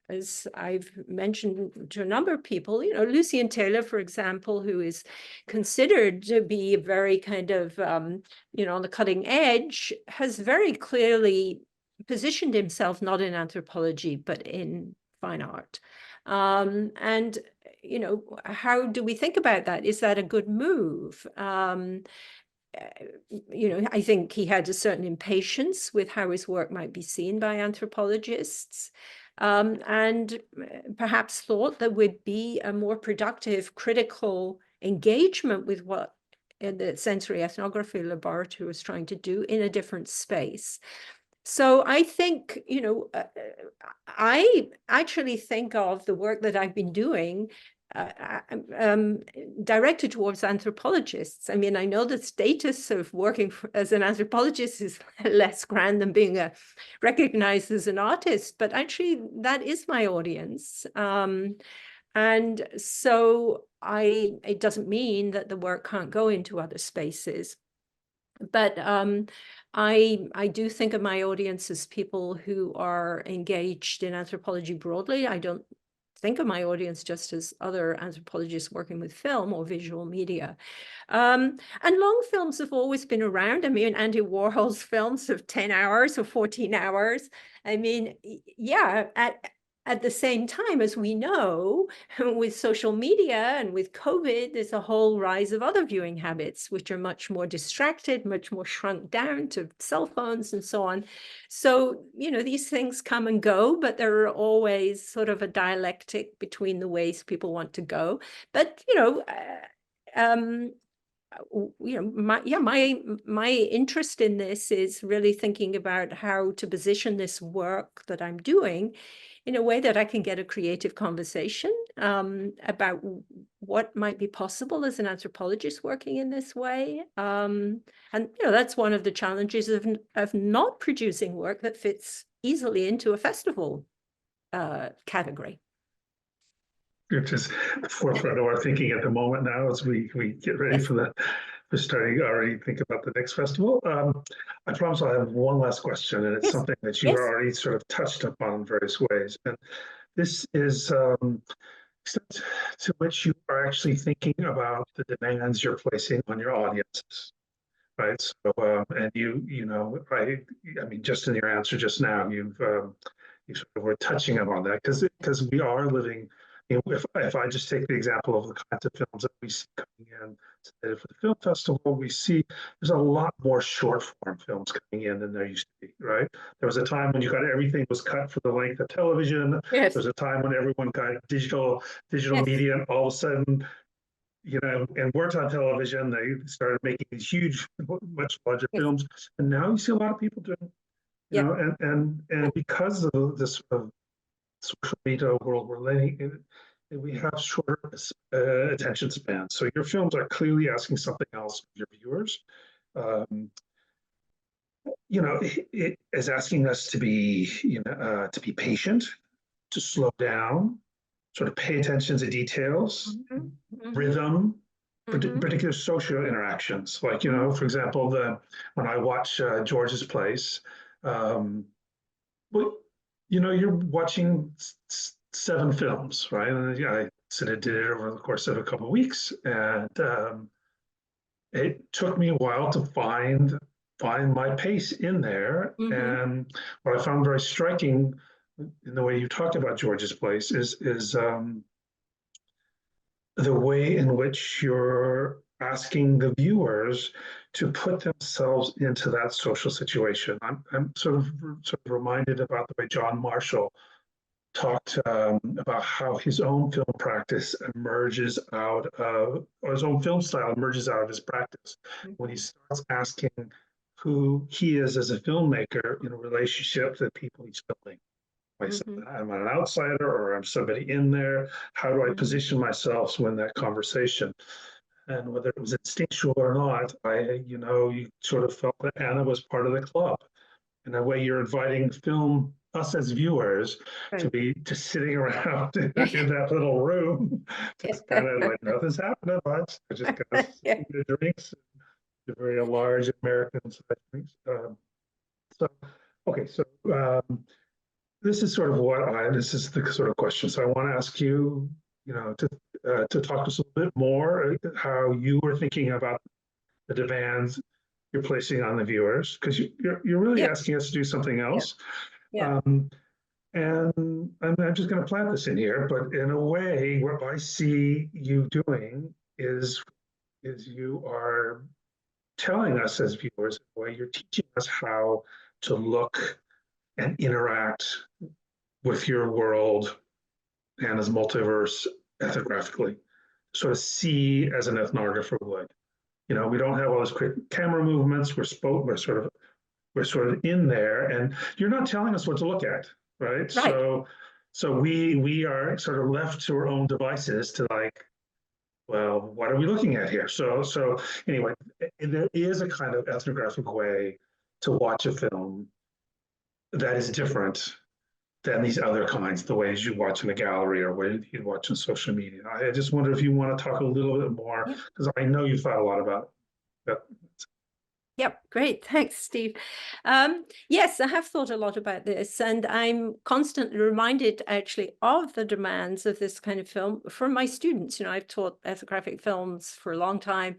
As I've mentioned to a number of people, Lucian Taylor, for example, who is considered to be very kind of, on the cutting edge, has very clearly positioned himself not in anthropology, but in fine art. And how do we think about that? Is that a good move? I think he had a certain impatience with how his work might be seen by anthropologists. and perhaps thought there would be a more productive, critical engagement with what the sensory ethnography laboratory was trying to do in a different space. So I think, I actually think of the work that I've been doing directed towards anthropologists. I mean, I know the status of working as an anthropologist is less grand than being recognized as an artist, but actually that is my audience. And so it doesn't mean that the work can't go into other spaces. But I do think of my audience as people who are engaged in anthropology broadly. I don't think of my audience just as other anthropologists working with film or visual media. And long films have always been around. I mean, Andy Warhol's films of 10 hours or 14 hours. I mean, yeah, at the same time, as we know, with social media and with COVID, there's a whole rise of other viewing habits, which are much more distracted, much more shrunk down to cell phones and so on. So, these things come and go, but there are always sort of a dialectic between the ways people want to go. But, my interest in this is really thinking about how to position this work that I'm doing in a way that I can get a creative conversation about what might be possible as an anthropologist working in this way. And that's one of the challenges of not producing work that fits easily into a festival category. Which is the forefront of our thinking at the moment now as we get ready for starting already think about the next festival. I promise I have one last question, and it's something that you already sort of touched upon in various ways. And this is extent to which you are actually thinking about the demands you're placing on your audiences, right? So, and I mean, just in your answer just now, you sort of were touching upon that because we are living. If I just take the example of the kinds of films that we see coming in today for the film festival, we see there's a lot more short form films coming in than there used to be, right? There was a time when everything was cut for the length of television. Yes. There was a time when everyone got digital media, and all of a sudden, and worked on television. They started making these huge, much larger films, and now you see a lot of people doing, and because of this sort of social media world we're living in, we have shorter attention spans. So your films are clearly asking something else of your viewers. It is asking us to be, patient, to slow down, sort of pay attention to details, rhythm, particular social interactions. Like, for example, when I watch George's Place, you're watching 7 films, right? And I sort of did it over the course of a couple of weeks, and it took me a while to find my pace in there. And what I found very striking in the way you talked about George's Place is the way in which you're asking the viewers to put themselves into that social situation. I'm sort of reminded about the way John Marshall talked about how his own film practice emerges out of, or his own film style emerges out of his practice when he starts asking who he is as a filmmaker in a relationship to the people he's filming. Am I an outsider or I'm somebody in there? How do I position myself when that conversation? And whether it was instinctual or not, you sort of felt that Anna was part of the club. In a way, you're inviting us as viewers to be just sitting around in that little room, just kind of like nothing's happening much. Just kind of sipping the drinks, the very large American drinks. This is sort of this is the sort of question. So I want to ask you, to talk to us a little bit more how you were thinking about the demands you're placing on the viewers, because you're really asking us to do something else. And I'm just going to plant this in here, but in a way, what I see you doing is you are telling us as viewers, in a way, you're teaching us how to look and interact with your world and as multiverse ethnographically, sort of see as an ethnographer would. You know, we don't have all those quick camera movements. We're sort of in there, and you're not telling us what to look at, right? Right. So we are sort of left to our own devices to like, well, what are we looking at here? So anyway, there is a kind of ethnographic way to watch a film that is different than these other kinds, the ways you watch in a gallery or way you'd watch on social media. I just wonder if you want to talk a little bit more, Yep. because I know you thought a lot about that. Yep, great. Thanks, Steve. Yes, I have thought a lot about this, and I'm constantly reminded actually of the demands of this kind of film from my students. You know, I've taught ethnographic films for a long time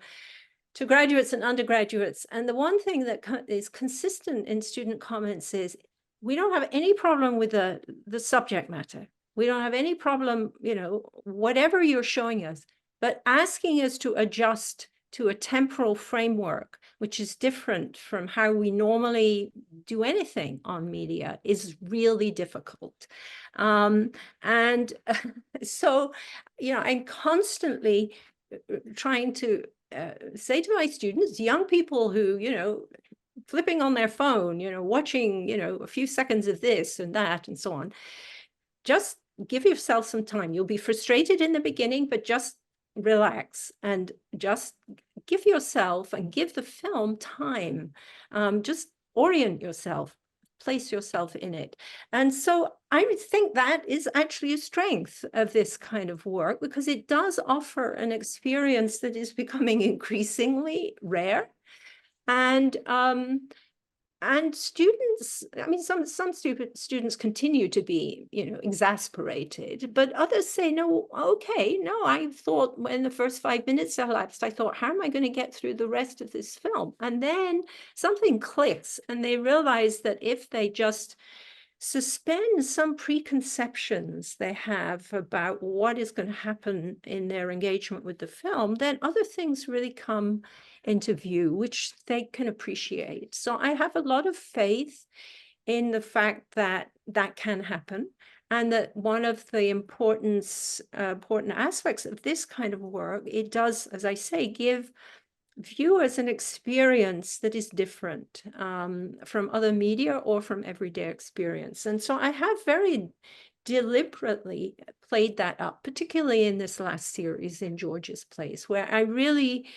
to graduates and undergraduates. And the one thing that is consistent in student comments is we don't have any problem with the subject matter. We don't have any problem, you know, whatever you're showing us, but asking us to adjust to a temporal framework, which is different from how we normally do anything on media, is really difficult. So, you know, I'm constantly trying to say to my students, young people who, you know, flipping on their phone, you know, watching, you know, a few seconds of this and that and so on, just give yourself some time. You'll be frustrated in the beginning, but just relax and just give yourself and give the film time. Just orient yourself, place yourself in it. And so I would think that is actually a strength of this kind of work, because it does offer an experience that is becoming increasingly rare. And students, I mean, some students continue to be, you know, exasperated, but others say, no, okay, no, I thought when the first 5 minutes elapsed, I thought, how am I going to get through the rest of this film? And then something clicks, and they realize that if they just suspend some preconceptions they have about what is going to happen in their engagement with the film, then other things really come into view, which they can appreciate. So I have a lot of faith in the fact that that can happen, and that one of the important aspects of this kind of work, it does, as I say, give viewers an experience that is different from other media or from everyday experience. And so I have very deliberately played that up, particularly in this last series in George's Place, where I really,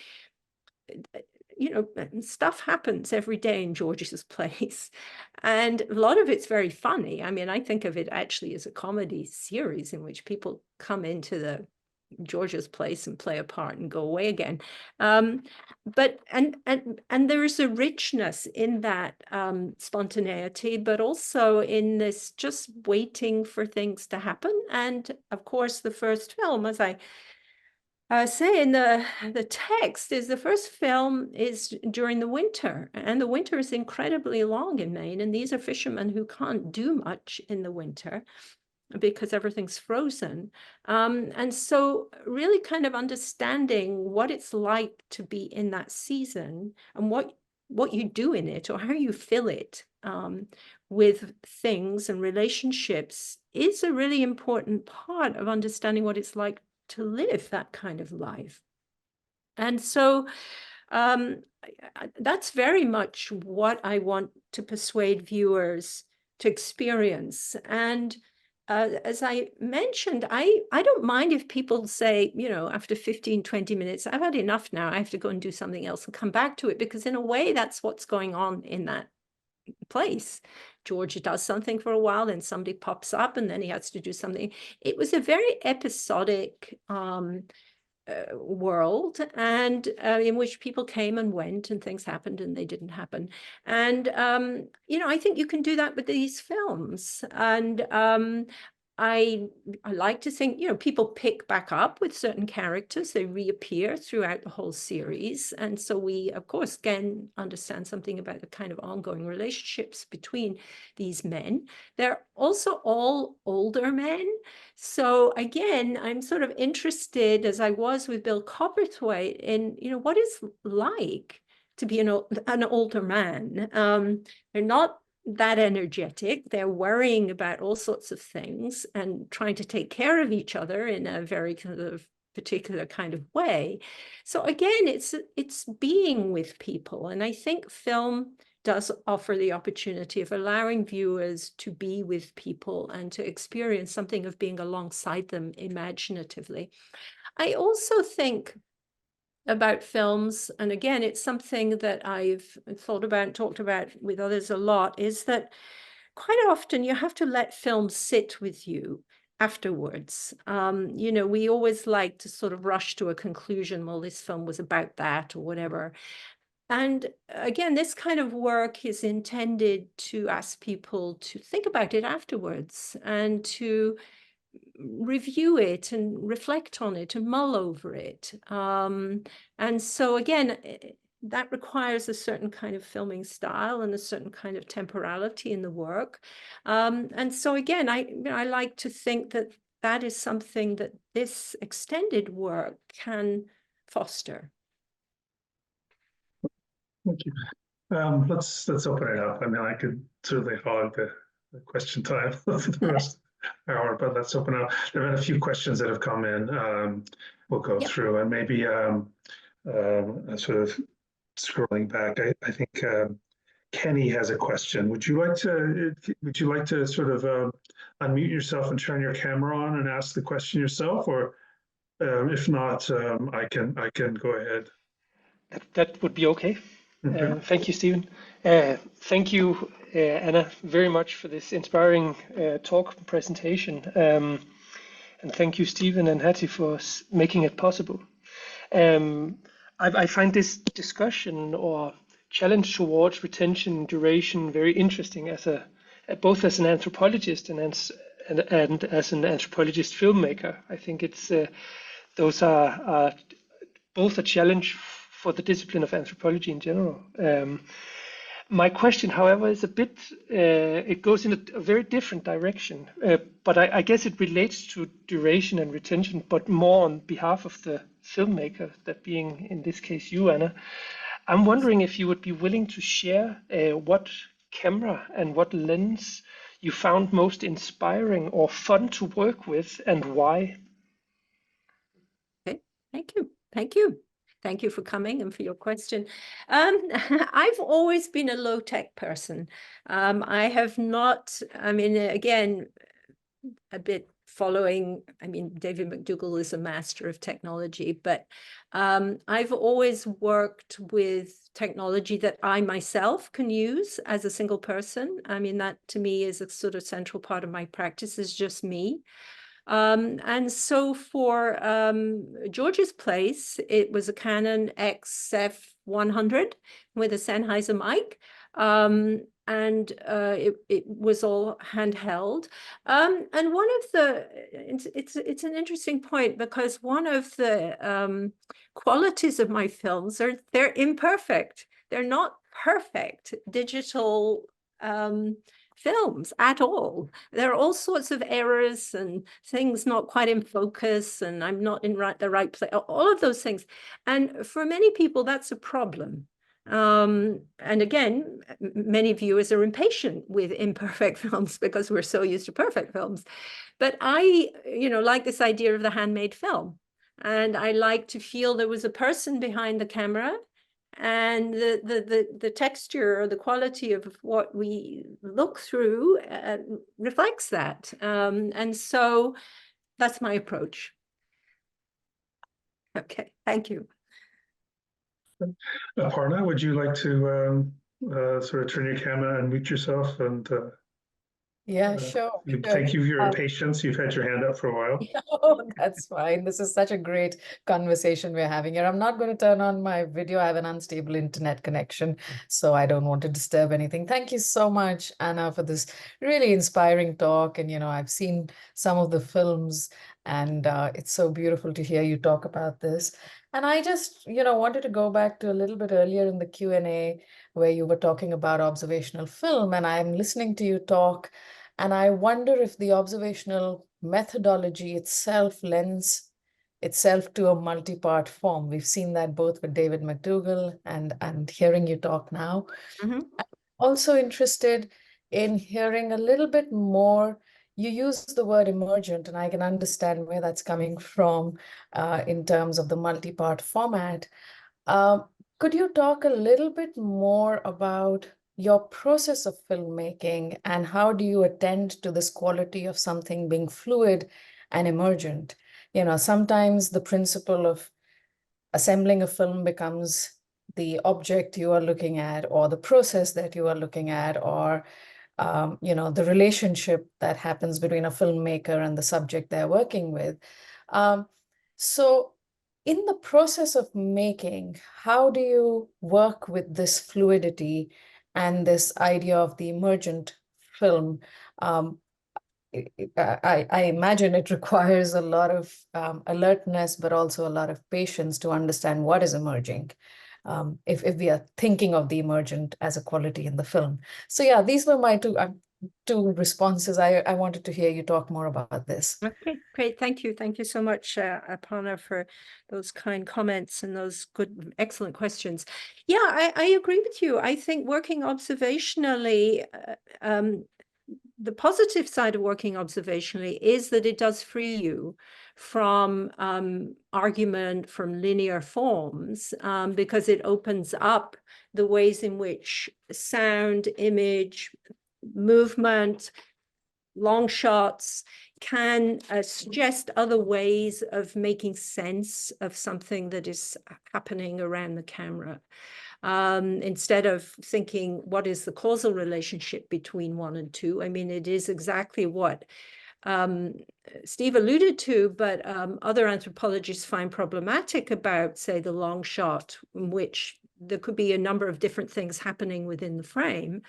you know, stuff happens every day in George's Place. And a lot of it's very funny. I mean, I think of it actually as a comedy series in which people come into the George's Place and play a part and go away again. But there is a richness in that spontaneity, but also in this just waiting for things to happen. And of course, the first film, as I say in the text, is the first film is during the winter, and the winter is incredibly long in Maine, and these are fishermen who can't do much in the winter because everything's frozen. And so really kind of understanding what it's like to be in that season and what you do in it or how you fill it with things and relationships is a really important part of understanding what it's like to live that kind of life. And so that's very much what I want to persuade viewers to experience. And as I mentioned, I don't mind if people say, you know, after 15, 20 minutes, I've had enough now, I have to go and do something else and come back to it, because in a way, that's what's going on in that place. George does something for a while, then somebody pops up, and then he has to do something. It was a very episodic world, and in which people came and went and things happened and they didn't happen. And you know, I think you can do that with these films. And I like to think, you know, people pick back up with certain characters. They reappear throughout the whole series. And so we, of course, can understand something about the kind of ongoing relationships between these men. They're also all older men. So again, I'm sort of interested, as I was with Bill Coperthwaite, in, you know, what it's like to be an older man. They're not that energetic. They're worrying about all sorts of things and trying to take care of each other in a very kind of particular kind of way. So again, it's being with people. And I think film does offer the opportunity of allowing viewers to be with people and to experience something of being alongside them imaginatively. I also think about films, and again, it's something that I've thought about and talked about with others a lot, is that quite often you have to let film sit with you afterwards. You know, we always like to sort of rush to a conclusion, well, this film was about that or whatever. And again, this kind of work is intended to ask people to think about it afterwards and to review it and reflect on it and mull over it. And so again, that requires a certain kind of filming style and a certain kind of temporality in the work. And so again, I like to think that that is something that this extended work can foster. Thank you. Let's open it up. I mean, I could certainly hog the question time for the rest of the hour, but let's open up. There have been a few questions that have come in. We'll go through, and maybe sort of scrolling back. I think Kenny has a question. Would you like to sort of unmute yourself and turn your camera on and ask the question yourself, or if not, I can go ahead. That would be okay. Okay. Thank you, Stephen. Thank you, Anna, very much for this inspiring talk and presentation. And thank you, Stephen and Hattie, for making it possible. I find this discussion or challenge towards retention and duration very interesting as both as an anthropologist and as an anthropologist filmmaker. I think those are both a challenge for the discipline of anthropology in general. My question, however, is it goes in a very different direction, but I guess it relates to duration and retention, but more on behalf of the filmmaker, that being in this case you, Anna. I'm wondering if you would be willing to share what camera and what lens you found most inspiring or fun to work with, and why. Okay, thank you. Thank you. Thank you for coming and for your question. I've always been a low-tech person. I have not, I mean, again, a bit following, I mean, David McDougall is a master of technology, but I've always worked with technology that I myself can use as a single person. I mean, that to me is a sort of central part of my practice, is just me. And so for George's place, it was a Canon XF100 with a Sennheiser mic. And it was all handheld. And one of the, it's an interesting point, because one of the qualities of my films are they're imperfect. They're not perfect digital films at all. There are all sorts of errors and things not quite in focus, and I'm not in the right place, all of those things. And for many people, that's a problem. And again, many viewers are impatient with imperfect films because we're so used to perfect films. But I, like this idea of the handmade film. And I like to feel there was a person behind the camera, and the texture or the quality of what we look through reflects that. And so that's my approach. Okay, thank you. Aparna, would you like to sort of turn your camera and mute yourself? And yeah, sure. Thank you for your patience. You've had your hand up for a while. Oh, that's fine. This is such a great conversation we're having here. I'm not going to turn on my video. I have an unstable internet connection, so I don't want to disturb anything. Thank you so much, Anna, for this really inspiring talk. And, I've seen some of the films, and it's so beautiful to hear you talk about this. And I just, wanted to go back to a little bit earlier in the Q&A where you were talking about observational film, and I'm listening to you talk. And I wonder if the observational methodology itself lends itself to a multi-part form. We've seen that both with David McDougall and hearing you talk now. Mm-hmm. I'm also interested in hearing a little bit more. You use the word emergent, and I can understand where that's coming from in terms of the multi-part format. Could you talk a little bit more about your process of filmmaking and how do you attend to this quality of something being fluid and emergent? You know, sometimes the principle of assembling a film becomes the object you are looking at, or the process that you are looking at, or you know, the relationship that happens between a filmmaker and the subject they're working with. So in the process of making, how do you work with this fluidity and this idea of the emergent film? I imagine it requires a lot of alertness, but also a lot of patience to understand what is emerging, if we are thinking of the emergent as a quality in the film. So yeah, these were my two responses. I wanted to hear you talk more about this. Okay, great. Thank you. Thank you so much, Aparna, for those kind comments and those good, excellent questions. Yeah, I agree with you. I think working observationally, the positive side of working observationally is that it does free you from argument from linear forms, because it opens up the ways in which sound, image, movement, long shots can suggest other ways of making sense of something that is happening around the camera. Instead of thinking, what is the causal relationship between 1 and 2? I mean, it is exactly what Steve alluded to, but other anthropologists find problematic about, say, the long shot, in which there could be a number of different things happening within the frame,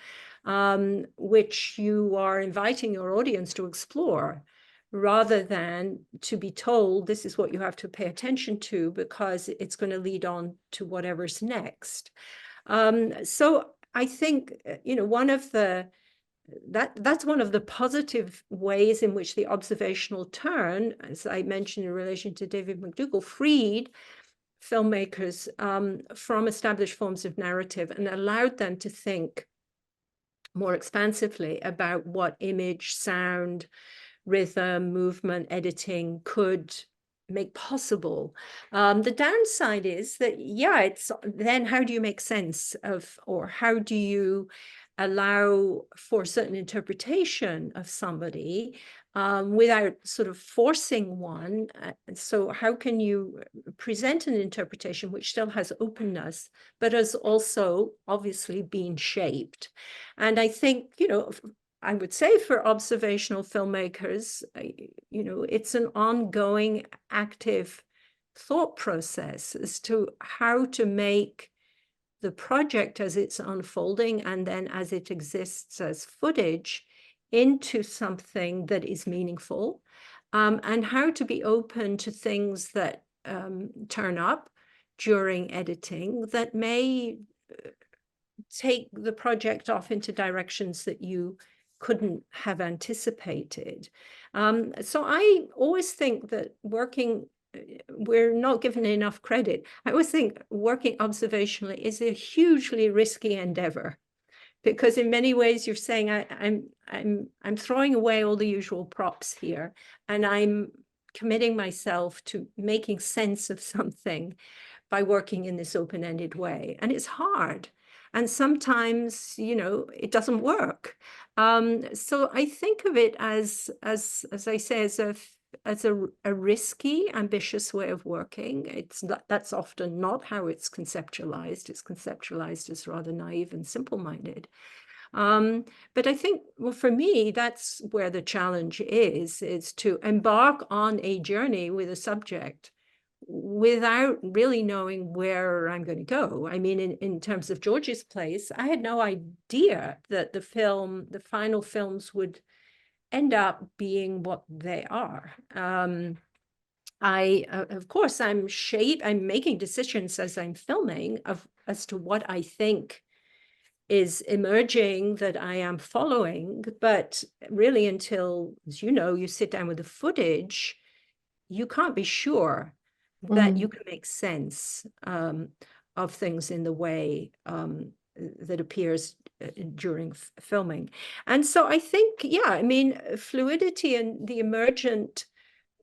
which you are inviting your audience to explore, rather than to be told this is what you have to pay attention to because it's going to lead on to whatever's next. So I think, you know, that's one of the positive ways in which the observational turn, as I mentioned in relation to David McDougall, freed filmmakers from established forms of narrative and allowed them to think more expansively about what image, sound, rhythm, movement, editing could make possible. The downside is that, yeah, it's then how do you make sense of, or how do you allow for certain interpretation of somebody without sort of forcing one? So how can you present an interpretation which still has openness, but has also obviously been shaped? And I think, you know, I would say for observational filmmakers, you know, it's an ongoing active thought process as to how to make the project as it's unfolding and then as it exists as footage into something that is meaningful, and how to be open to things that turn up during editing that may take the project off into directions that you couldn't have anticipated. So I always think that we're not given enough credit. I always think working observationally is a hugely risky endeavor, because in many ways you're saying I'm throwing away all the usual props here, and I'm committing myself to making sense of something by working in this open-ended way. And it's hard. And sometimes, you know, it doesn't work. So I think of it as I say, as a risky, ambitious way of working. That's often not how it's conceptualized. It's conceptualized as rather naive and simple-minded. But I think, well, for me, that's where the challenge is to embark on a journey with a subject without really knowing where I'm going to go. I mean, in terms of George's Place, I had no idea that the final films would end up being what they are. Of course, I'm making decisions as I'm filming as to what I think is emerging that I am following, but really until, as you know, you sit down with the footage, you can't be sure that you can make sense of things in the way that appears during filming. And so I think, yeah, I mean, fluidity and the emergent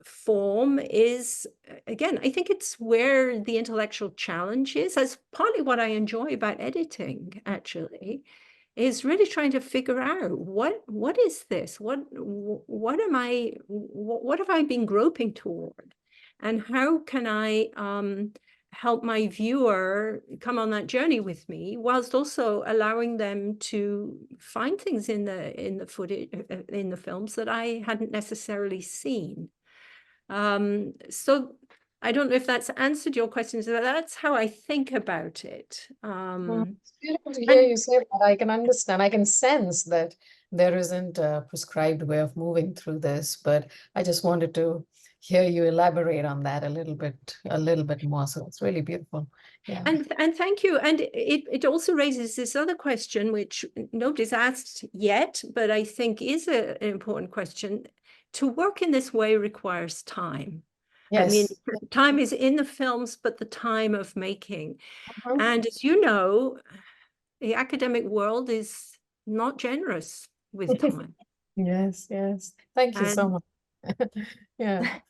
form is, again, I think it's where the intellectual challenge is. That's partly what I enjoy about editing, actually, is really trying to figure out what is this? What have I been groping toward? And how can I help my viewer come on that journey with me, whilst also allowing them to find things in the footage, in the films that I hadn't necessarily seen. So I don't know if that's answered your questions, but that's how I think about it. It's beautiful to hear you say that. I can understand. I can sense that there isn't a prescribed way of moving through this, but I just wanted to hear you elaborate on that a little bit more. So it's really beautiful. Yeah. And thank you. And it also raises this other question, which nobody's asked yet, but I think is an important question. To work in this way requires time. Yes. I mean, time is in the films, but the time of making. Mhm. And as you know, the academic world is not generous with time. Yes, yes. Thank you so much. Yeah.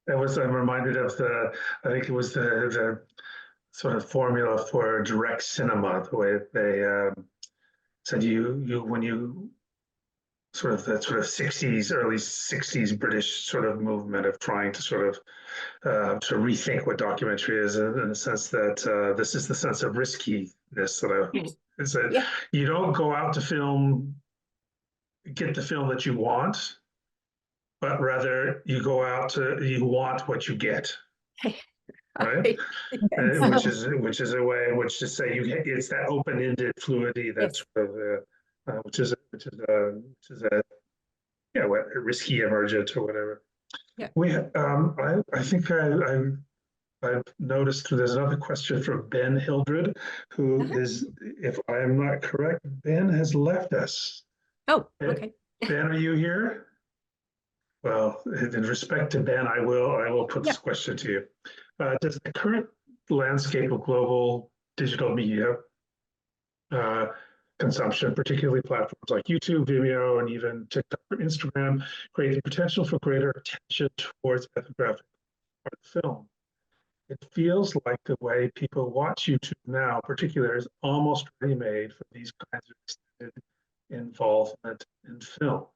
I'm reminded of I think it was the sort of formula for direct cinema, the way they said when you sort of that sort of 60s, early 60s British sort of movement of trying to sort of rethink what documentary is in the sense that this is the sense of riskiness that is that Yeah. you don't go out to get the film that you want, but rather you go out you want what you get. Right, which is a way in which to say it's that open-ended fluidity that's sort of which is a risky emergent or whatever. Yeah. I think I've noticed there's another question from Ben Hildred, who is, if I am not correct, Ben has left us. Oh, okay. Ben, are you here? Well, in respect to Ben, I will put this question to you. Does the current landscape of global digital media consumption, particularly platforms like YouTube, Vimeo, and even TikTok or Instagram, create the potential for greater attention towards ethnographic art film? It feels like the way people watch YouTube now, particularly, is almost ready-made for these kinds of extended involvement in film.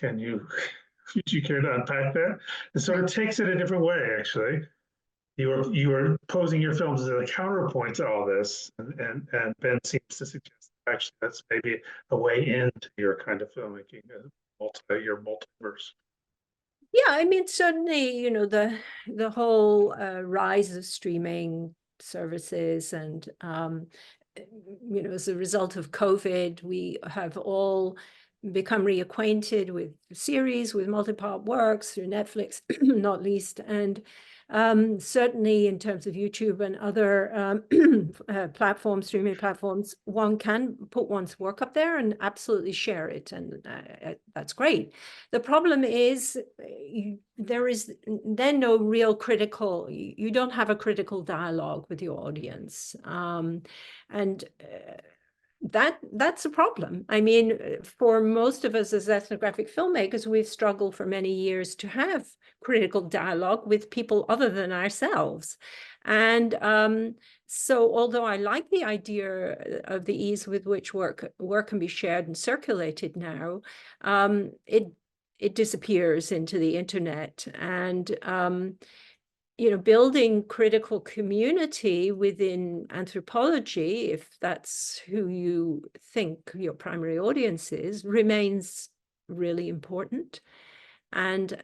Would you care to unpack that? It sort of takes it a different way, actually. You are posing your films as a counterpoint to all this, and Ben seems to suggest that actually that's maybe a way into your kind of filmmaking, your multiverse. Yeah, I mean, certainly, you know, the whole rise of streaming services and, you know, as a result of COVID, we have all become reacquainted with series, with multi-part works through Netflix, not least, and certainly in terms of YouTube and other platforms, streaming platforms, one can put one's work up there and absolutely share it, and that's great. The problem is there is then no real critical, you don't have a critical dialogue with your audience, and that's a problem. I mean, for most of us as ethnographic filmmakers, we've struggled for many years to have critical dialogue with people other than ourselves. And so although I like the idea of the ease with which work can be shared and circulated now, it disappears into the internet. And you know, building critical community within anthropology, if that's who you think your primary audience is, remains really important. And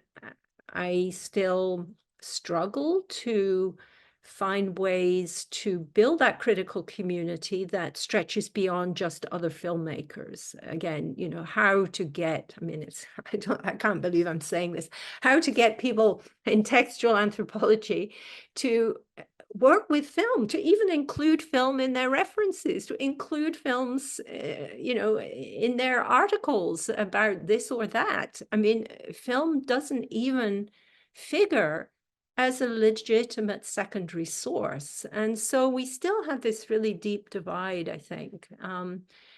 I still struggle to find ways to build that critical community that stretches beyond just other filmmakers. Again, you know, how to get, I mean, I can't believe I'm saying this, how to get people in textual anthropology to work with film, to even include film in their references, to include films, you know, in their articles about this or that. I mean, film doesn't even figure as a legitimate secondary source. And so we still have this really deep divide, I think,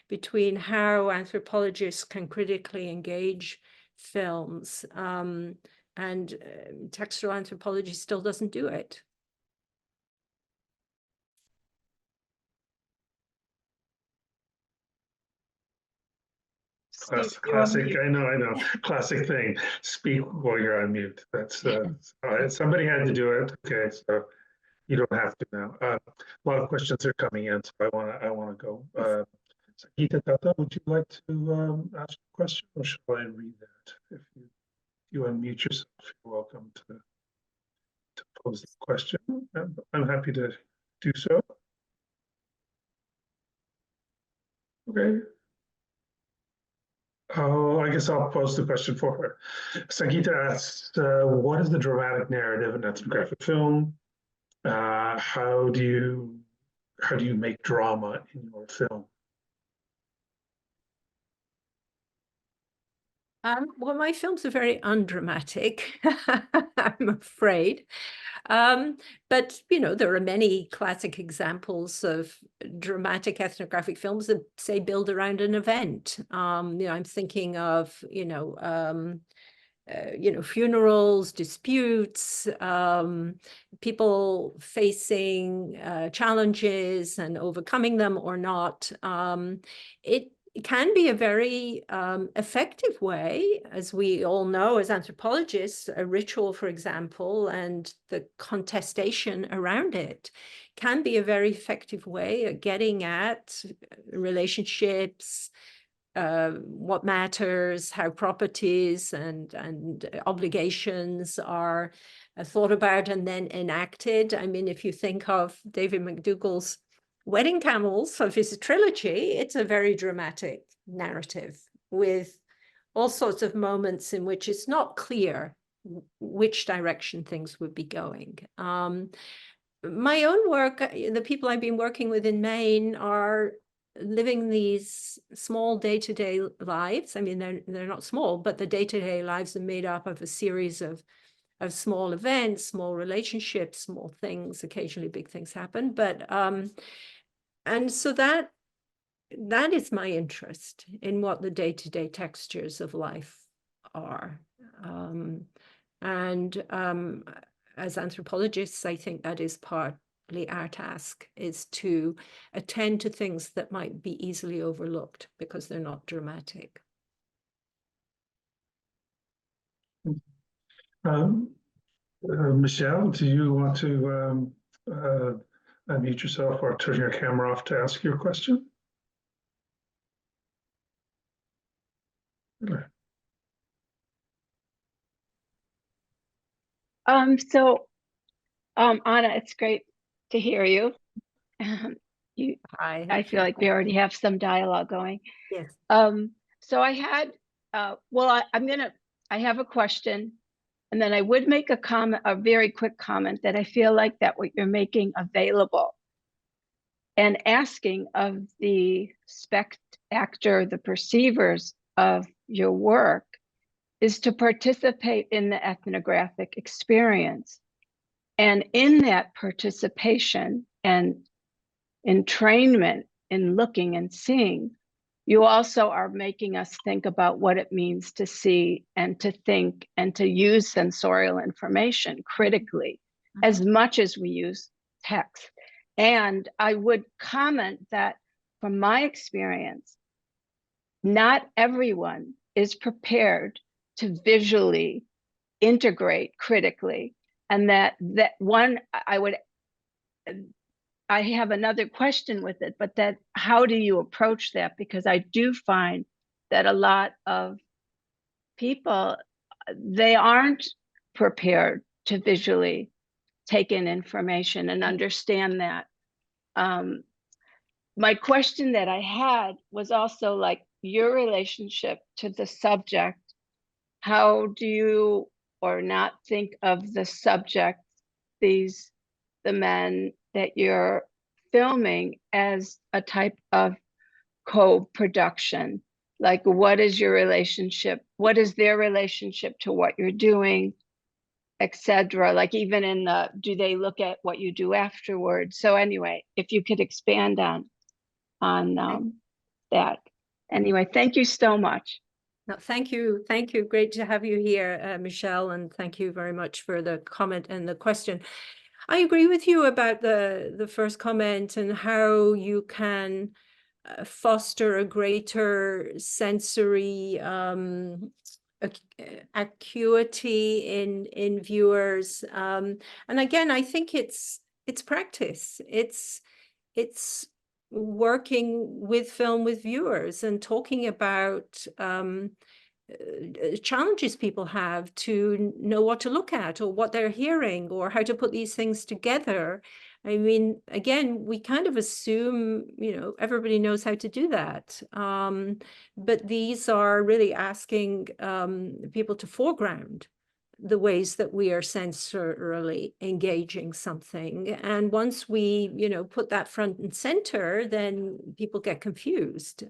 between how anthropologists can critically engage films, and textual anthropology still doesn't do it. Classic, I know, classic thing. Speak while you're on mute. That's somebody had to do it. Okay, so you don't have to now. A lot of questions are coming in, so I want to go. Sakita Tata, would you like to ask a question, or shall I read that? If you unmute yourself, you're welcome to pose the question. I'm happy to do so. Okay. Oh, I guess I'll pose the question for her. Sangeeta asks, what is the dramatic narrative in ethnographic film? How do you make drama in your film? Well, my films are very undramatic, I'm afraid. But, you know, there are many classic examples of dramatic ethnographic films that, say, build around an event. You know, I'm thinking of, funerals, disputes, people facing challenges and overcoming them or not. It can be a very effective way, as we all know as anthropologists. A ritual, for example, and the contestation around it can be a very effective way of getting at relationships, what matters, how properties and obligations are thought about and then enacted. I mean, if you think of David McDougall's Wedding Camels of his trilogy, it's a very dramatic narrative with all sorts of moments in which it's not clear which direction things would be going. My own work, the people I've been working with in Maine are living these small day-to-day lives. I mean, they're not small, but the day-to-day lives are made up of a series of small events, small relationships, small things. Occasionally big things happen, but and so that is my interest in what the day-to-day textures of life are. As anthropologists, I think that is partly our task, is to attend to things that might be easily overlooked because they're not dramatic. Michelle, do you want to unmute yourself or turn your camera off to ask your question? Anna, it's great to hear you. Hi. I feel like we already have some dialogue going. Yes. So I had, I have a question, and then I would make a comment, a very quick comment, that I feel like that what you're making available and asking of the actor, the perceivers of your work, is to participate in the ethnographic experience. And in that participation and entrainment in looking and seeing, you also are making us think about what it means to see and to think and to use sensorial information critically, as much as we use text. And I would comment that from my experience, not everyone is prepared to visually integrate critically. And that one, I have another question with it, but that how do you approach that? Because I do find that a lot of people, they aren't prepared to visually take in information and understand that. My question that I had was also like your relationship to the subject. How do you or not think of the subject, the men that you're filming, as a type of co-production? Like, what is your relationship? What is their relationship to what you're doing? etc. Like even in the, do they look at what you do afterwards? So anyway, if you could expand on that. Anyway, thank you so much. No, thank you. Thank you. Great to have you here, Michelle, and thank you very much for the comment and the question. I agree with you about the first comment and how you can foster a greater sensory acuity in viewers. And again, I think it's practice. It's working with film with viewers and talking about challenges people have to know what to look at or what they're hearing or how to put these things together. I mean, again, we kind of assume, everybody knows how to do that. But these are really asking people to foreground the ways that we are sensorily engaging something. And once we, put that front and center, then people get confused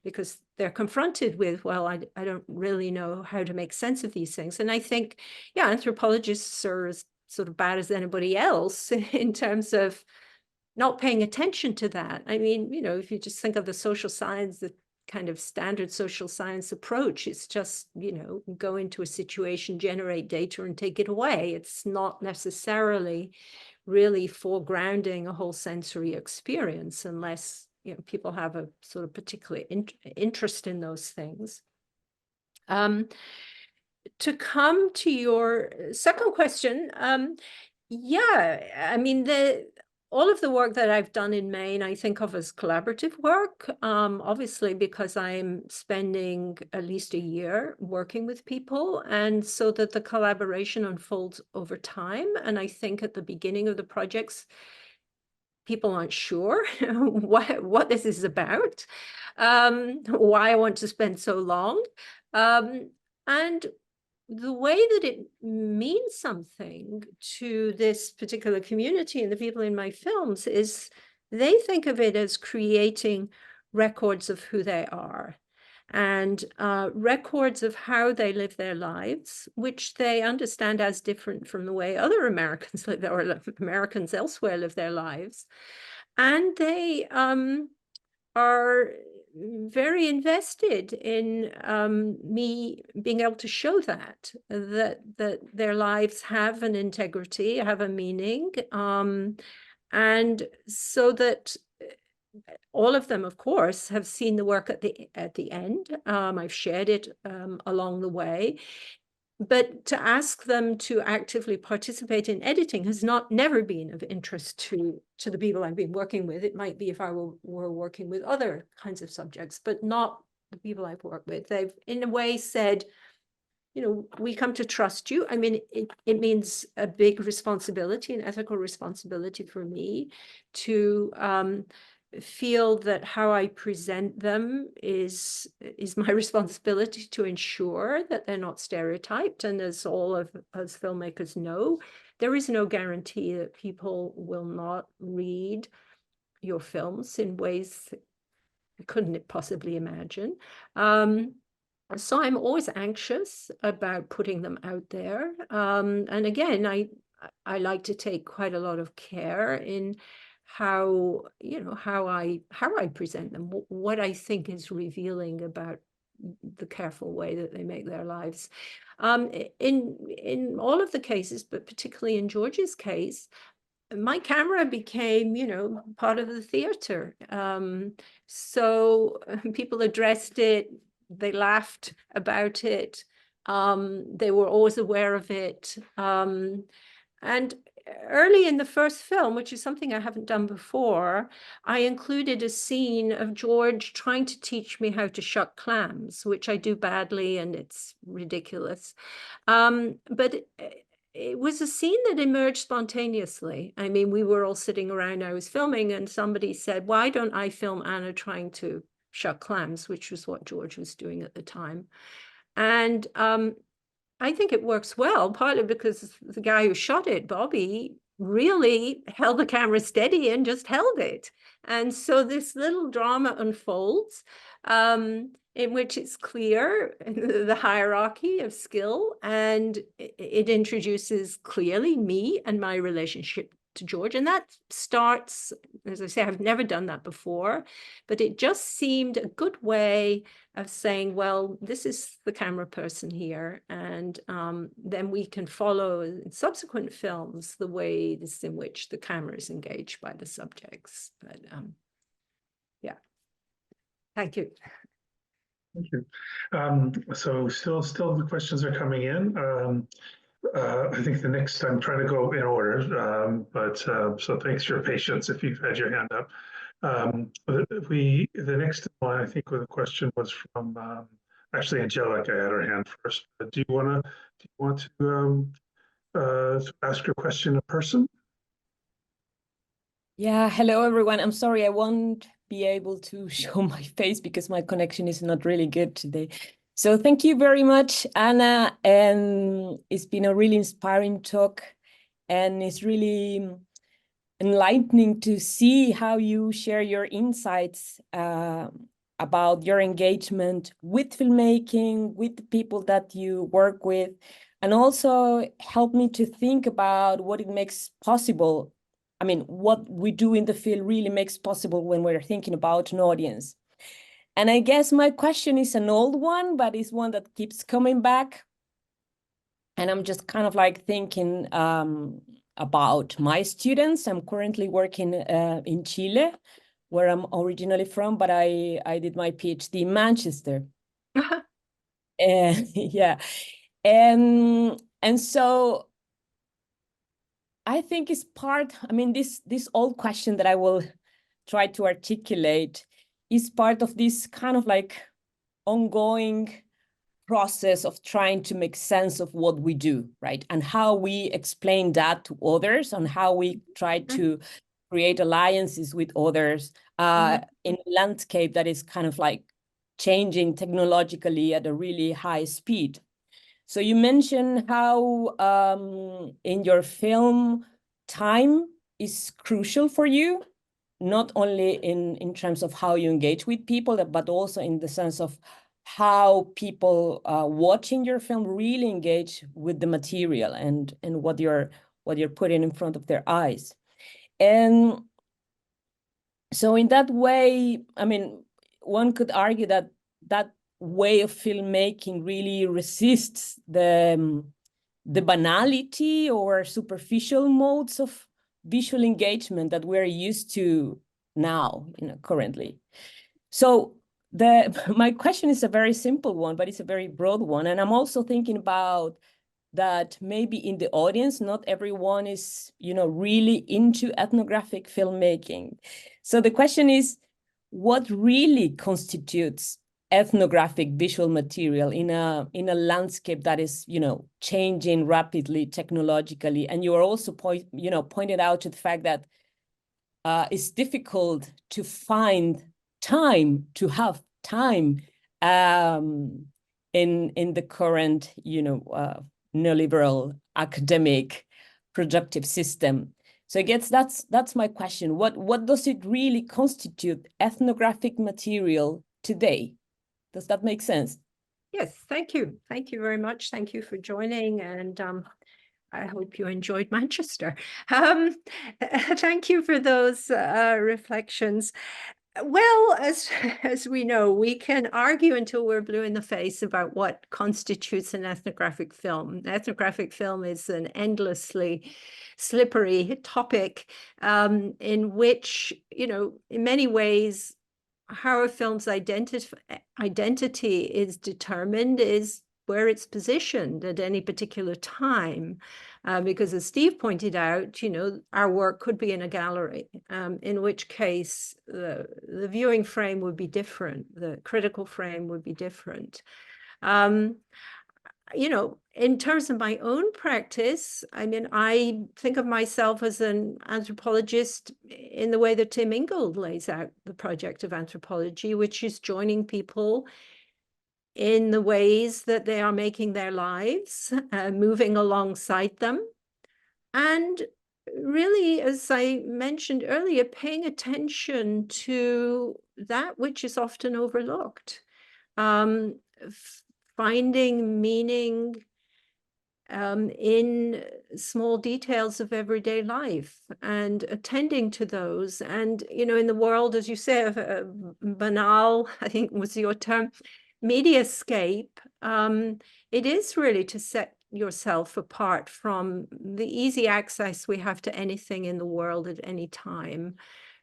because they're confronted with, well, I don't really know how to make sense of these things. And I think, anthropologists are as sort of bad as anybody else in terms of not paying attention to that. I mean, if you just think of the social science, the kind of standard social science approach, it's just, go into a situation, generate data and take it away. It's not necessarily really foregrounding a whole sensory experience unless, people have a sort of particular interest in those things. To come to your second question, I mean, all of the work that I've done in Maine, I think of as collaborative work, obviously because I'm spending at least a year working with people, and so that the collaboration unfolds over time. And I think at the beginning of the projects, people aren't sure what this is about, why I want to spend so long. And the way that it means something to this particular community and the people in my films is they think of it as creating records of who they are and records of how they live their lives, which they understand as different from the way other Americans live, or Americans elsewhere live their lives. And they are very invested in me being able to show that their lives have an integrity, have a meaning, and so that all of them, of course, have seen the work at the end. I've shared it along the way. But to ask them to actively participate in editing has never been of interest to the people I've been working with. It might be if I were working with other kinds of subjects, but not the people I've worked with. They've, in a way, said, we come to trust you. I mean, it means a big responsibility, an ethical responsibility for me to feel that how I present them is my responsibility to ensure that they're not stereotyped. And as all of us filmmakers know, there is no guarantee that people will not read your films in ways that I couldn't possibly imagine. So I'm always anxious about putting them out there. And again, I like to take quite a lot of care in how I present them, what I think is revealing about the careful way that they make their lives. In all of the cases, but particularly in George's case, my camera became, part of the theater. So people addressed it, they laughed about it, they were always aware of it. And early in the first film, which is something I haven't done before, I included a scene of George trying to teach me how to shuck clams, which I do badly and it's ridiculous. But it was a scene that emerged spontaneously. I mean, we were all sitting around, I was filming, and somebody said, why don't I film Anna trying to shuck clams, which was what George was doing at the time. And I think it works well, partly because the guy who shot it, Bobby, really held the camera steady and just held it. And so this little drama unfolds. in which it's clear the hierarchy of skill, and it introduces clearly me and my relationship to George. And that starts, as I say, I've never done that before, but it just seemed a good way of saying, well, this is the camera person here. And then we can follow in subsequent films the ways in which the camera is engaged by the subjects. But yeah, thank you. Thank you. So still the questions are coming in. I think the next, I'm trying to go in order, so thanks for your patience if you've had your hand up. The next one, I think, with a question was from actually Angelica had her hand first. Do you want to ask your question in person? Yeah, hello everyone. I'm sorry I won't be able to show my face because my connection is not really good today. So thank you very much, Anna, and it's been a really inspiring talk, and it's really enlightening to see how you share your insights about your engagement with filmmaking, with the people that you work with, and also help me to think about what it makes possible. I mean, what we do in the field really makes possible when we're thinking about an audience. And I guess my question is an old one, but it's one that keeps coming back. And I'm just kind of like thinking about my students. I'm currently working in Chile, where I'm originally from, but I did my PhD in Manchester. Yeah. And so I think it's part, I mean, this old question that I will try to articulate is part of this kind of like ongoing process of trying to make sense of what we do, right? And how we explain that to others, and how we try to create alliances with others in a landscape that is kind of like changing technologically at a really high speed. So you mentioned how in your film, time is crucial for you, not only in terms of how you engage with people, but also in the sense of how people watching your film really engage with the material and what you're putting in front of their eyes. And so in that way, I mean, one could argue that that way of filmmaking really resists the banality or superficial modes of visual engagement that we're used to now, currently. So my question is a very simple one, but it's a very broad one. And I'm also thinking about that maybe in the audience, not everyone is, really into ethnographic filmmaking. So the question is, what really constitutes ethnographic visual material in a landscape that is, changing rapidly technologically? And you are also pointed out to the fact that it's difficult to find time, to have time in the current, neoliberal academic productive system. So I guess that's my question. What does it really constitute ethnographic material today? Does that make sense? Yes, thank you. Thank you very much. Thank you for joining, and I hope you enjoyed Manchester. Thank you for those reflections. Well, as we know, we can argue until we're blue in the face about what constitutes an ethnographic film. Ethnographic film is an endlessly slippery topic in which, in many ways, how a film's identity is determined is where it's positioned at any particular time. Because as Steve pointed out, our work could be in a gallery, in which case the viewing frame would be different, the critical frame would be different. In terms of my own practice, I mean, I think of myself as an anthropologist in the way that Tim Ingold lays out the project of anthropology, which is joining people in the ways that they are making their lives, moving alongside them. And really, as I mentioned earlier, paying attention to that which is often overlooked. finding meaning in small details of everyday life and attending to those. And, you know, in the world, as you say, of banal, I think was your term, mediascape, it is really to set yourself apart from the easy access we have to anything in the world at any time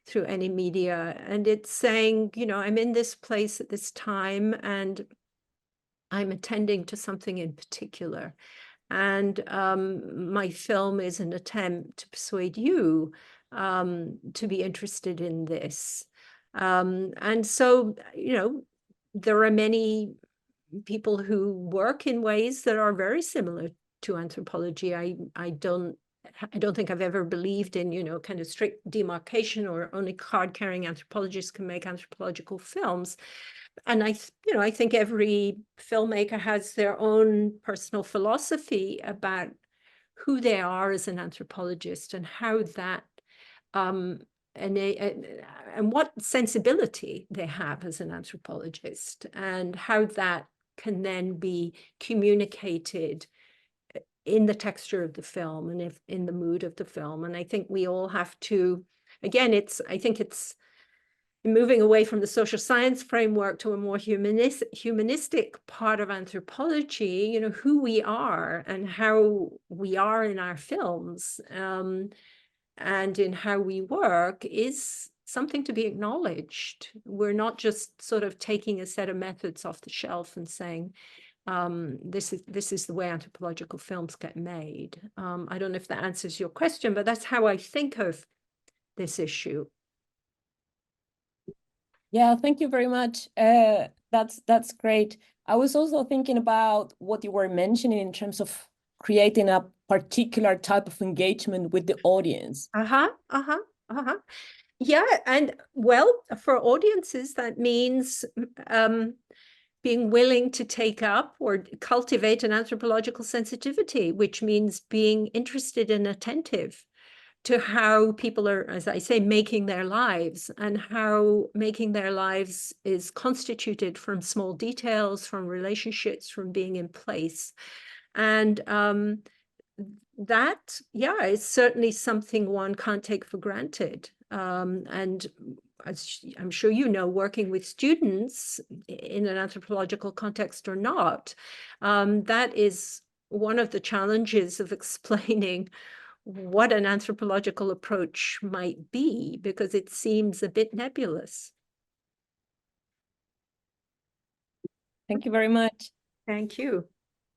through any media. And it's saying, you know, I'm in this place at this time and I'm attending to something in particular. And my film is an attempt to persuade you to be interested in this. And so, you know, there are many people who work in ways that are very similar to anthropology. I don't think I've ever believed in, you know, kind of strict demarcation or only card-carrying anthropologists can make anthropological films. And I think every filmmaker has their own personal philosophy about who they are as an anthropologist and how that and what sensibility they have as an anthropologist and how that can then be communicated in the texture of the film and if in the mood of the film. And I think we all have to, again, I think it's moving away from the social science framework to a more humanistic part of anthropology, you know, who we are and how we are in our films and in how we work is something to be acknowledged. We're not just sort of taking a set of methods off the shelf and saying, this is the way anthropological films get made. I don't know if that answers your question, but that's how I think of this issue. Yeah, thank you very much. That's great. I was also thinking about what you were mentioning in terms of creating a particular type of engagement with the audience. Yeah, and well, for audiences, that means being willing to take up or cultivate an anthropological sensitivity, which means being interested and attentive to how people are, as I say, making their lives and how making their lives is constituted from small details, from relationships, from being in place. And that, yeah, is certainly something one can't take for granted. And as I'm sure you know, working with students in an anthropological context or not, that is one of the challenges of explaining what an anthropological approach might be, because it seems a bit nebulous. Thank you very much. Thank you.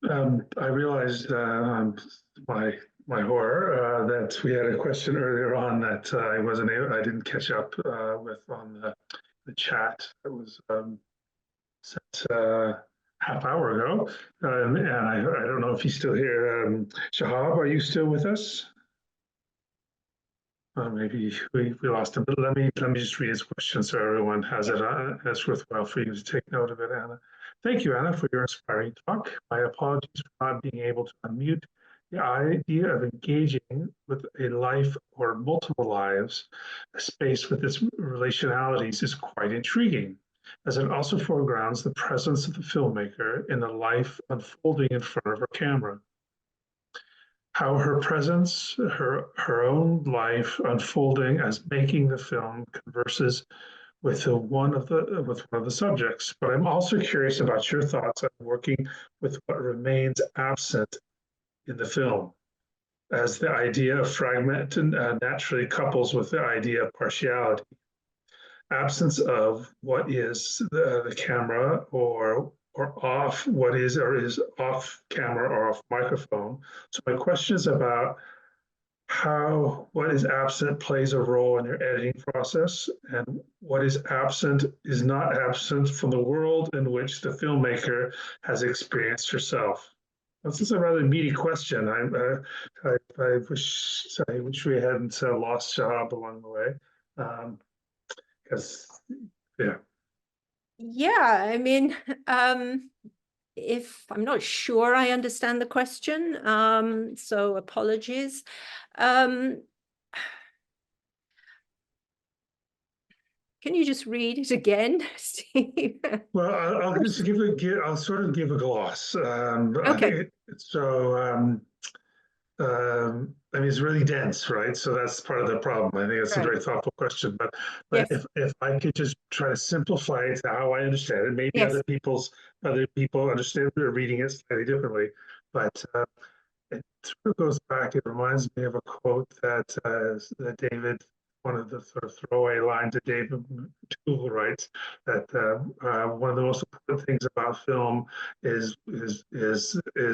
I realized my horror that we had a question earlier on that I didn't catch up with on the chat that was sent half hour ago, and I don't know if he's still here. Shahab, are you still with us? Maybe we lost him, but let me just read his question so everyone has it. It's worthwhile for you to take note of it, Anna. Thank you, Anna, for your inspiring talk. My apologies for not being able to unmute. The idea of engaging with a life or multiple lives, a space with its relationalities, is quite intriguing, as it also foregrounds the presence of the filmmaker in the life unfolding in front of her camera. How her presence, her own life unfolding as making the film converses with one of the subjects. But I'm also curious about your thoughts on working with what remains absent in the film, as the idea of fragment naturally couples with the idea of partiality. Absence of what is the camera or off what is or is off camera or off microphone. So my question is about how what is absent plays a role in your editing process, and what is absent is not absent from the world in which the filmmaker has experienced herself. This is a rather meaty question. I wish we hadn't lost Shahab along the way, because yeah, I mean, if I'm not sure I understand the question, so apologies. Can you just read it again, Steve? Well, I'll just I'll sort of give a gloss. Okay. I mean, it's really dense, right? So that's part of the problem. I think it's a Right. very thoughtful question. But Yes. if I could just try to simplify it to how I understand it, maybe Yes. other people understand it or reading it slightly differently. But it sort of goes back. It reminds me of a quote that David, one of the sort of throwaway lines that David Toole writes, that one of the most important things about film is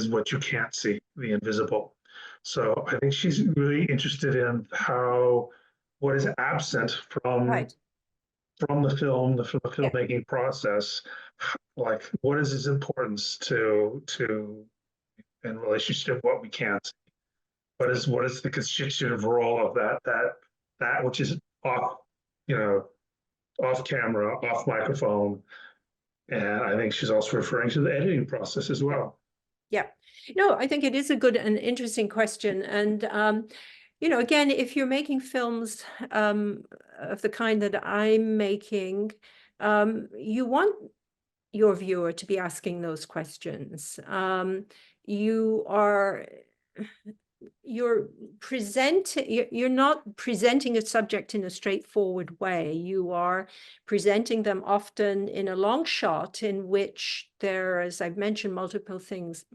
what you can't see, the invisible. So I think she's really interested in what is absent from Right. the film, the filmmaking process, like what is its importance to in relationship to what we can't see. What is the constitutive role of that which is off, off camera, off microphone. And I think she's also referring to the editing process as well. Yeah. No, I think it is a good and interesting question. And, again, if you're making films of the kind that I'm making, you want your viewer to be asking those questions. You're not presenting a subject in a straightforward way. You are presenting them often in a long shot in which there, as I've mentioned, multiple things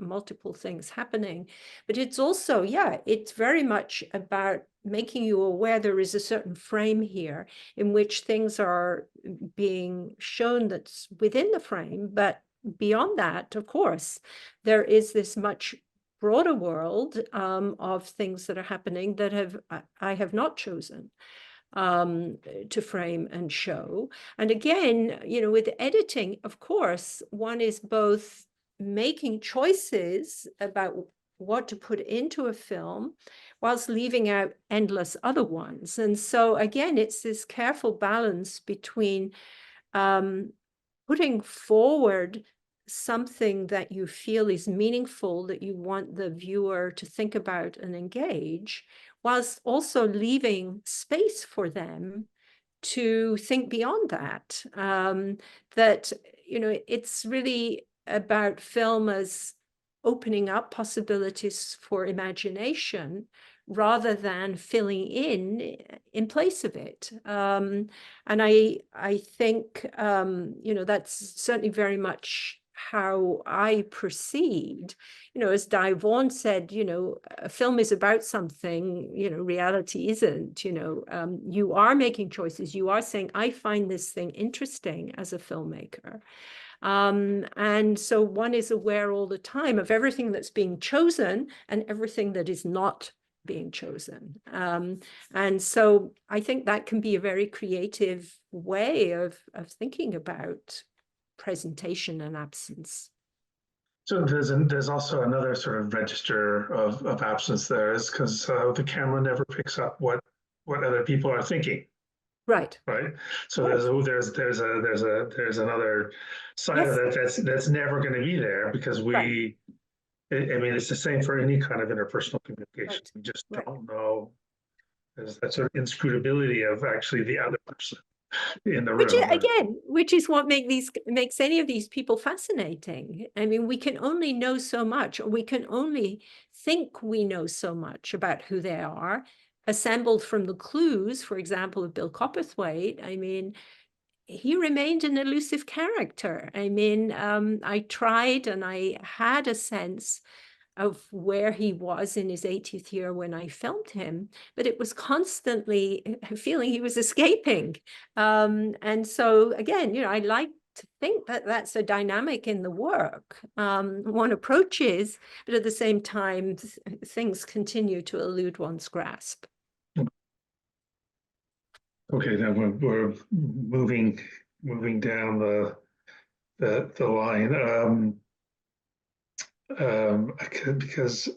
happening. But it's also, it's very much about making you aware there is a certain frame here in which things are being shown that's within the frame. But beyond that, of course, there is this much broader world of things that are happening that I have not chosen to frame and show. And again, with editing, of course, one is both making choices about what to put into a film whilst leaving out endless other ones. And so again, it's this careful balance between putting forward something that you feel is meaningful, that you want the viewer to think about and engage, whilst also leaving space for them to think beyond that. It's really about film as opening up possibilities for imagination rather than filling in place of it. And I think, that's certainly very much how I proceed. As Di Vaughan said, a film is about something, reality isn't. You are making choices. You are saying, I find this thing interesting as a filmmaker. And so one is aware all the time of everything that's being chosen and everything that is not being chosen. And so I think that can be a very creative way of thinking about presentation and absence. So there's also another sort of register of absence there, is because the camera never picks up what other people are thinking. Right. Right. So there's another side of that that's never going to be there because I mean, it's the same for any kind of interpersonal communication. We just don't know. There's that sort of inscrutability of actually the other person in the room. Which is what makes any of these people fascinating. I mean, we can only know so much, or we can only think we know so much about who they are, assembled from the clues, for example, of Bill Coperthwaite. I mean, he remained an elusive character. I mean, I tried and I had a sense of where he was in his 80th year when I filmed him, but it was constantly feeling he was escaping. And so again, I like to think that that's a dynamic in the work. One approaches, but at the same time, things continue to elude one's grasp. Okay, now we're moving down the line. Because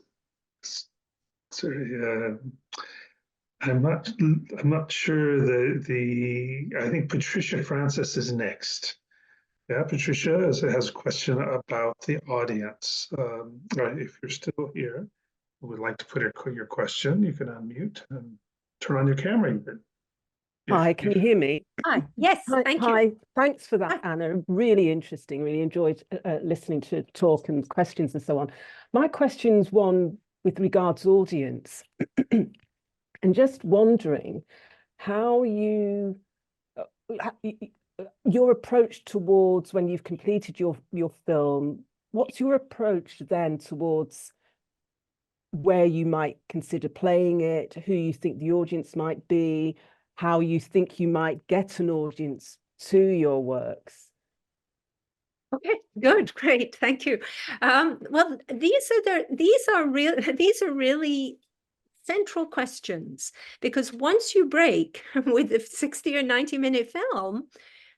I'm not sure I think Patricia Francis is next. Yeah, Patricia has a question about the audience. Right, if you're still here, would like to put your question, you can unmute and turn on your camera even. Hi, can you hear me? Hi, yes, thank you. Hi, thanks for that, Anna. Really interesting. Really enjoyed listening to talk and questions and so on. My question's one with regards audience, and just wondering how your approach towards when you've completed your film. What's your approach then towards where you might consider playing it, who you think the audience might be, how you think you might get an audience to your works? Okay, good, great, thank you. Well, these are really central questions, because once you break with a 60 or 90-minute film,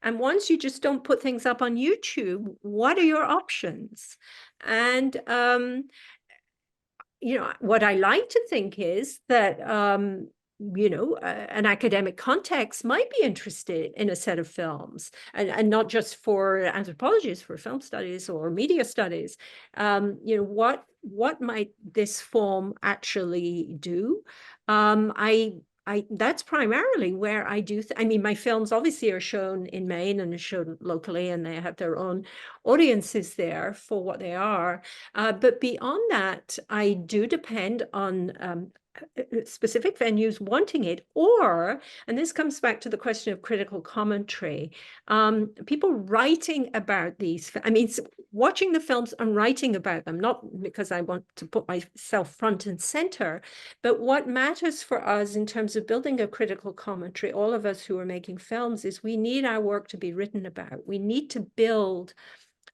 and once you just don't put things up on YouTube, what are your options? And you know, what I like to think is that you know, an academic context might be interested in a set of films, and not just for anthropologists, for film studies or media studies. You know, what might this form actually do? That's primarily where I do. I mean, my films obviously are shown in Maine and are shown locally, and they have their own audiences there for what they are. But beyond that, I do depend on specific venues wanting it, or, and this comes back to the question of critical commentary, people writing about these, I mean, watching the films and writing about them, not because I want to put myself front and center, but what matters for us in terms of building a critical commentary, all of us who are making films, is we need our work to be written about. We need to build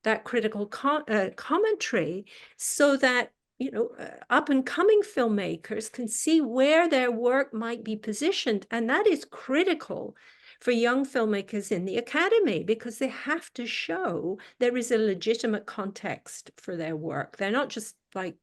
that critical commentary so that, you know, up and coming filmmakers can see where their work might be positioned. And that is critical for young filmmakers in the academy, because they have to show there is a legitimate context for their work. They're not just like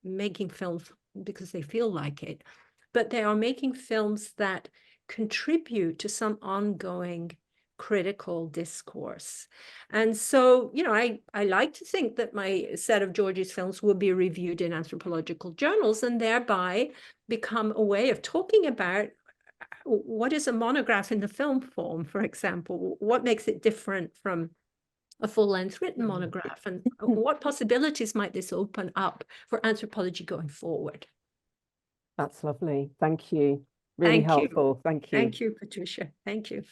making films because they feel like it, but they are making films that contribute to some ongoing critical discourse. And so, you know, I like to think that my set of Georgie's films will be reviewed in anthropological journals, and thereby become a way of talking about what is a monograph in the film form, for example. What makes it different from a full-length written monograph, and what possibilities might this open up for anthropology going forward? That's lovely. Thank you. Really helpful. Thank you. Thank you, Patricia. Thank you.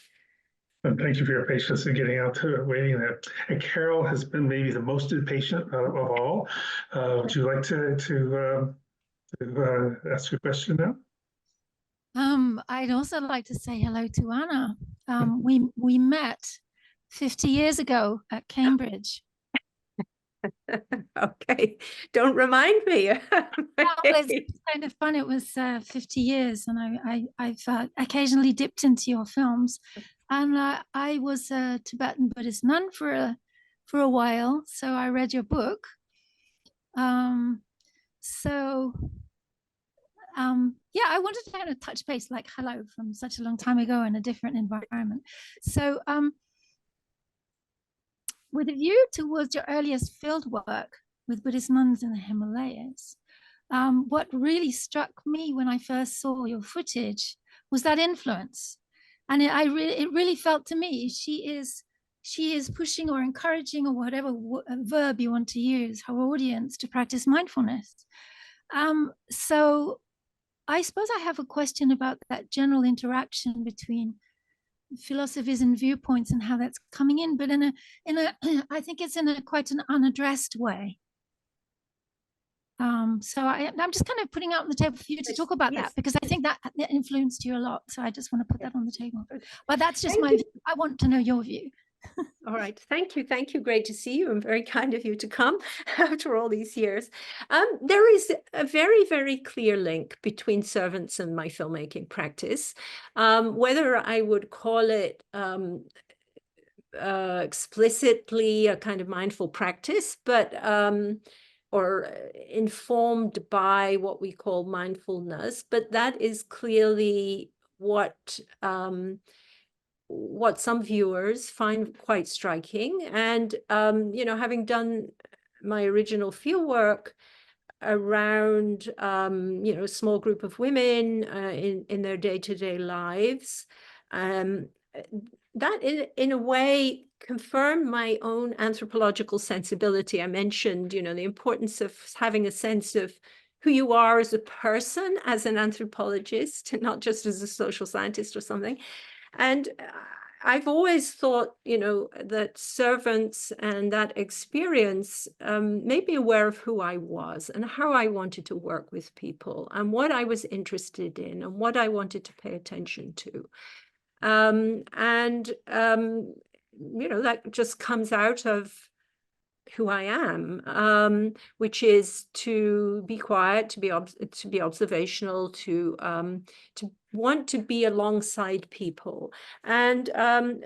And thank you for your patience in getting out to waiting there. And Carol has been maybe the most impatient of all. Would you like to ask your question now? I'd also like to say hello to Anna. We met 50 years ago at Cambridge. Okay, don't remind me. It's kind of fun. It was 50 years, and I've occasionally dipped into your films. And I was a Tibetan Buddhist nun for a while, so I read your book. Yeah, I wanted to kind of touch base, like hello from such a long time ago in a different environment. So with a view towards your earliest field work with Buddhist nuns in the Himalayas, what really struck me when I first saw your footage was that influence. And it really felt to me, she is pushing or encouraging, or whatever verb you want to use, her audience to practice mindfulness. So I suppose I have a question about that general interaction between philosophies and viewpoints and how that's coming in, but I think it's in quite an unaddressed way. So I'm just kind of putting out on the table for you to talk about that, because I think that influenced you a lot. So I just want to put that on the table. But that's just my view. I want to know your view. All right, thank you. Great to see you, and very kind of you to come after all these years. There is a very, very clear link between servants and my filmmaking practice. Whether I would call it explicitly a kind of mindful practice, but or informed by what we call mindfulness, but that is clearly what some viewers find quite striking. And you know, having done my original fieldwork around you know, a small group of women in their day-to-day lives, That in a way confirmed my own anthropological sensibility. I mentioned, you know, the importance of having a sense of who you are as a person, as an anthropologist, not just as a social scientist or something. And I've always thought, you know, that servants and that experience made me aware of who I was and how I wanted to work with people and what I was interested in and what I wanted to pay attention to. You know, that just comes out of who I am, which is to be quiet, to be observational, to want to be alongside people. And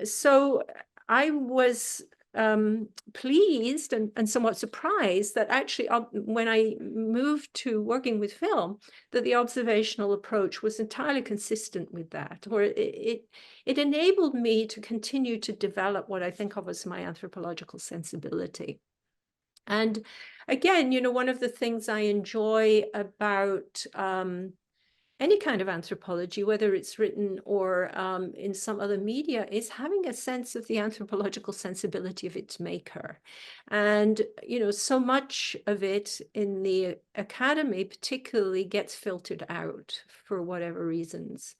so I was pleased and somewhat surprised that actually when I moved to working with film, that the observational approach was entirely consistent with that, or it enabled me to continue to develop what I think of as my anthropological sensibility. And again, you know, one of the things I enjoy about any kind of anthropology, whether it's written or in some other media, is having a sense of the anthropological sensibility of its maker. And, you know, so much of it in the academy particularly gets filtered out for whatever reasons.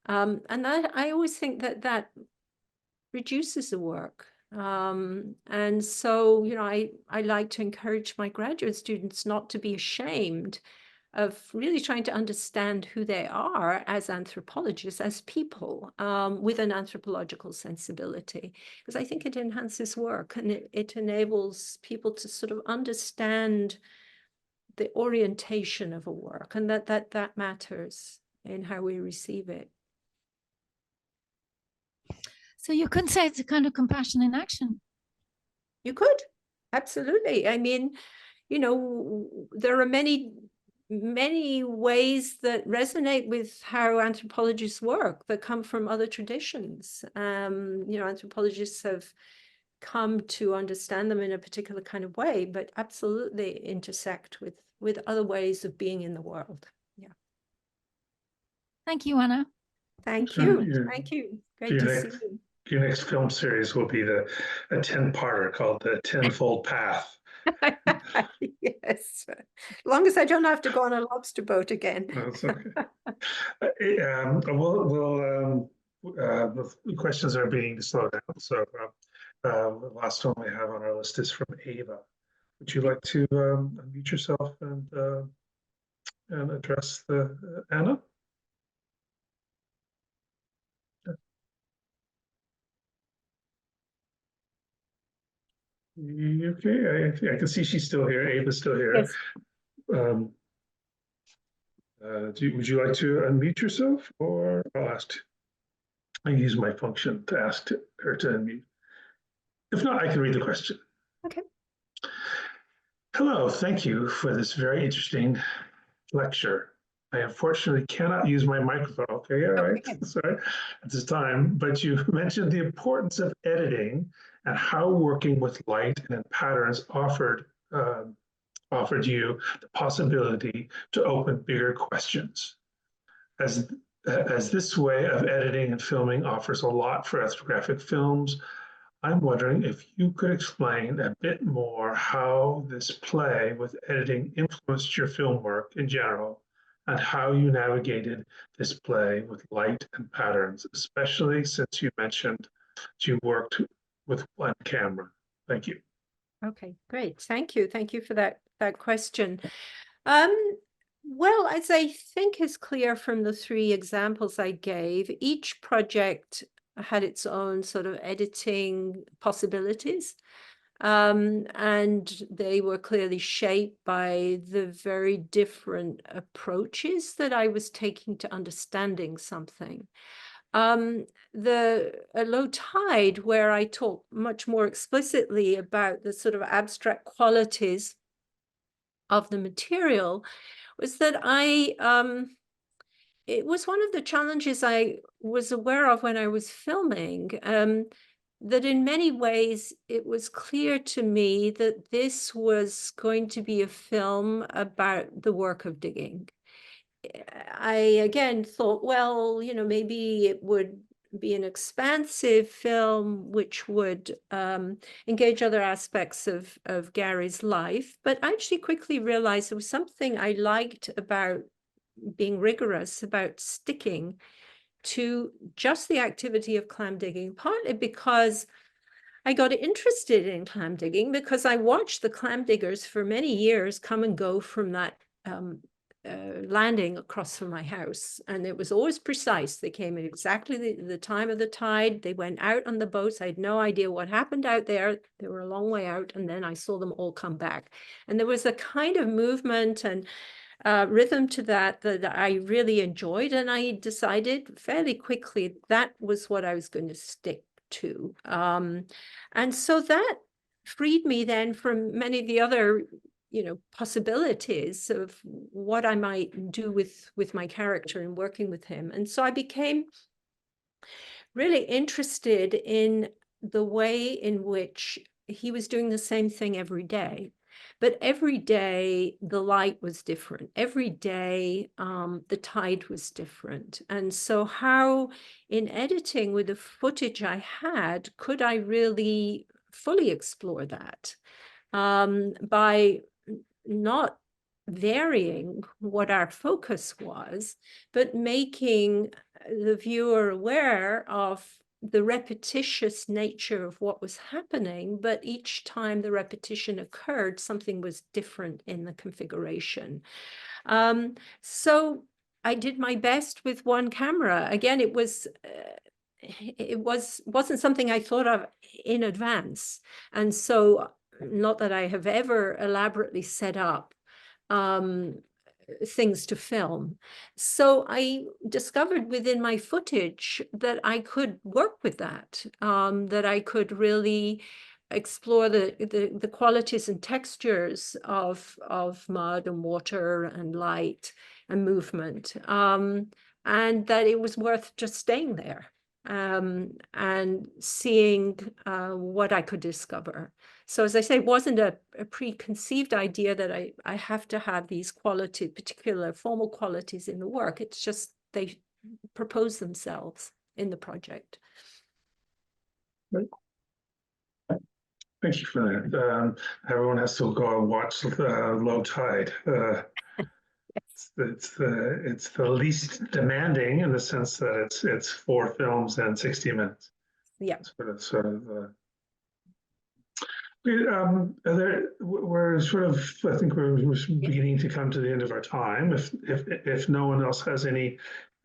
And that, I always think that that reduces the work. And so, you know, I like to encourage my graduate students not to be ashamed of really trying to understand who they are as anthropologists, as people, with an anthropological sensibility, because I think it enhances work and it enables people to sort of understand the orientation of a work, and that matters in how we receive it. So you could say it's a kind of compassion in action. You could, absolutely. I mean, you know, there are many ways that resonate with how anthropologists work that come from other traditions. You know, anthropologists have come to understand them in a particular kind of way, but absolutely intersect with other ways of being in the world. Yeah. Thank you, Anna. Thank So you. Thank you. Great to see you. Your next film series will be a 10-parter called The Tenfold Path. Yes, as long as I don't have to go on a lobster boat again. That's okay. The questions are being slowed down. So the last one we have on our list is from Ava. Would you like to unmute yourself and address Anna? Okay, I can see she's still here. Ava's still here. Yes. Would you like to unmute yourself, or I'll ask? I use my function to ask her to unmute. If not, I can read the question. Okay. Hello, thank you for this very interesting lecture. I unfortunately cannot use my microphone. Okay, all right, sorry, at this time, but you mentioned the importance of editing and how working with light and patterns offered you the possibility to open bigger questions. As this way of editing and filming offers a lot for ethnographic films, I'm wondering if you could explain a bit more how this play with editing influenced your film work in general, and how you navigated this play with light and patterns, especially since you mentioned that you worked with one camera. Thank you. Okay, great. Thank you. Thank you for that question. Well, as I think is clear from the 3 examples I gave, each project had its own sort of editing possibilities. And they were clearly shaped by the very different approaches that I was taking to understanding something. The Low Tide, where I talk much more explicitly about the sort of abstract qualities of the material, was that it was one of the challenges I was aware of when I was filming, that in many ways it was clear to me that this was going to be a film about the work of digging. I again thought, well, you know, maybe it would be an expansive film which would engage other aspects of Gary's life. But I actually quickly realized there was something I liked about being rigorous, about sticking to just the activity of clam digging, partly because I got interested in clam digging because I watched the clam diggers for many years come and go from that landing across from my house, and it was always precise. They came at exactly the time of the tide. They went out on the boats. I had no idea what happened out there. They were a long way out, and then I saw them all come back. And there was a kind of movement and rhythm to that I really enjoyed, and I decided fairly quickly that was what I was going to stick to. And so that freed me then from many of the other possibilities of what I might do with my character and working with him. And so I became really interested in the way in which he was doing the same thing every day. But every day the light was different. Every day the tide was different. And so how in editing with the footage I had, could I really fully explore that by not varying what our focus was, but making the viewer aware of the repetitious nature of what was happening, but each time the repetition occurred, something was different in the configuration. So I did my best with one camera. Again, it wasn't something I thought of in advance. And so not that I have ever elaborately set up things to film. So I discovered within my footage that I could work with that, that I could really explore the qualities and textures of mud and water and light and movement, and that it was worth just staying there and seeing what I could discover. So as I say, it wasn't a preconceived idea that I have to have these qualities, particular formal qualities in the work. It's just they propose themselves in the project. Right. Thank you for that. Everyone has to go and watch Low Tide. It's the least demanding in the sense that it's 4 films and 60 minutes. Yeah. Sort of we're sort of, I think we're beginning to come to the end of our time. If no one else has any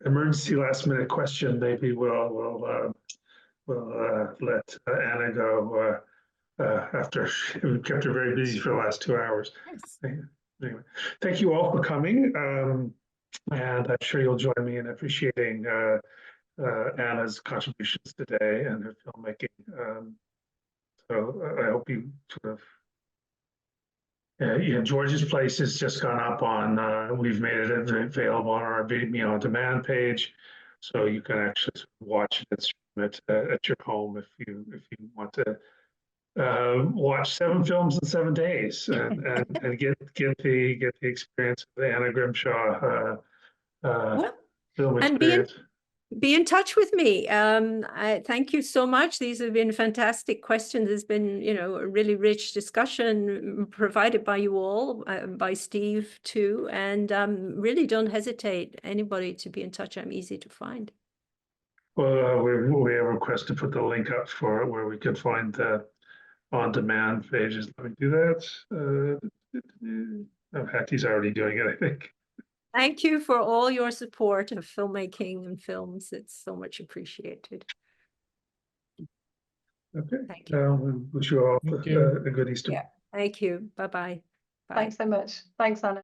emergency last minute question, maybe we'll let Anna go after we kept her very busy for the last 2 hours. Yes. Anyway, thank you all for coming, and I'm sure you'll join me in appreciating Anna's contributions today and her filmmaking. So I hope you sort of, George's Place has just gone up on, we've made it available on our Vimeo on demand page. So you can actually watch it and stream it at your home if you want to watch 7 films in 7 days and get the experience of the Anna Grimshaw film experience. Be in touch with me. I thank you so much. These have been fantastic questions. There's been, a really rich discussion provided by you all, by Steve too. And really don't hesitate, anybody, to be in touch. I'm easy to find. Well, we have a request to put the link up for where we can find the on-demand pages. Let me do that. Hattie's already doing it, I think. Thank you for all your support of filmmaking and films. It's so much appreciated. Okay. Thank you. We wish you all a good Easter. Yeah. Thank you. Bye-bye. Bye. Thanks so much. Thanks, Anna.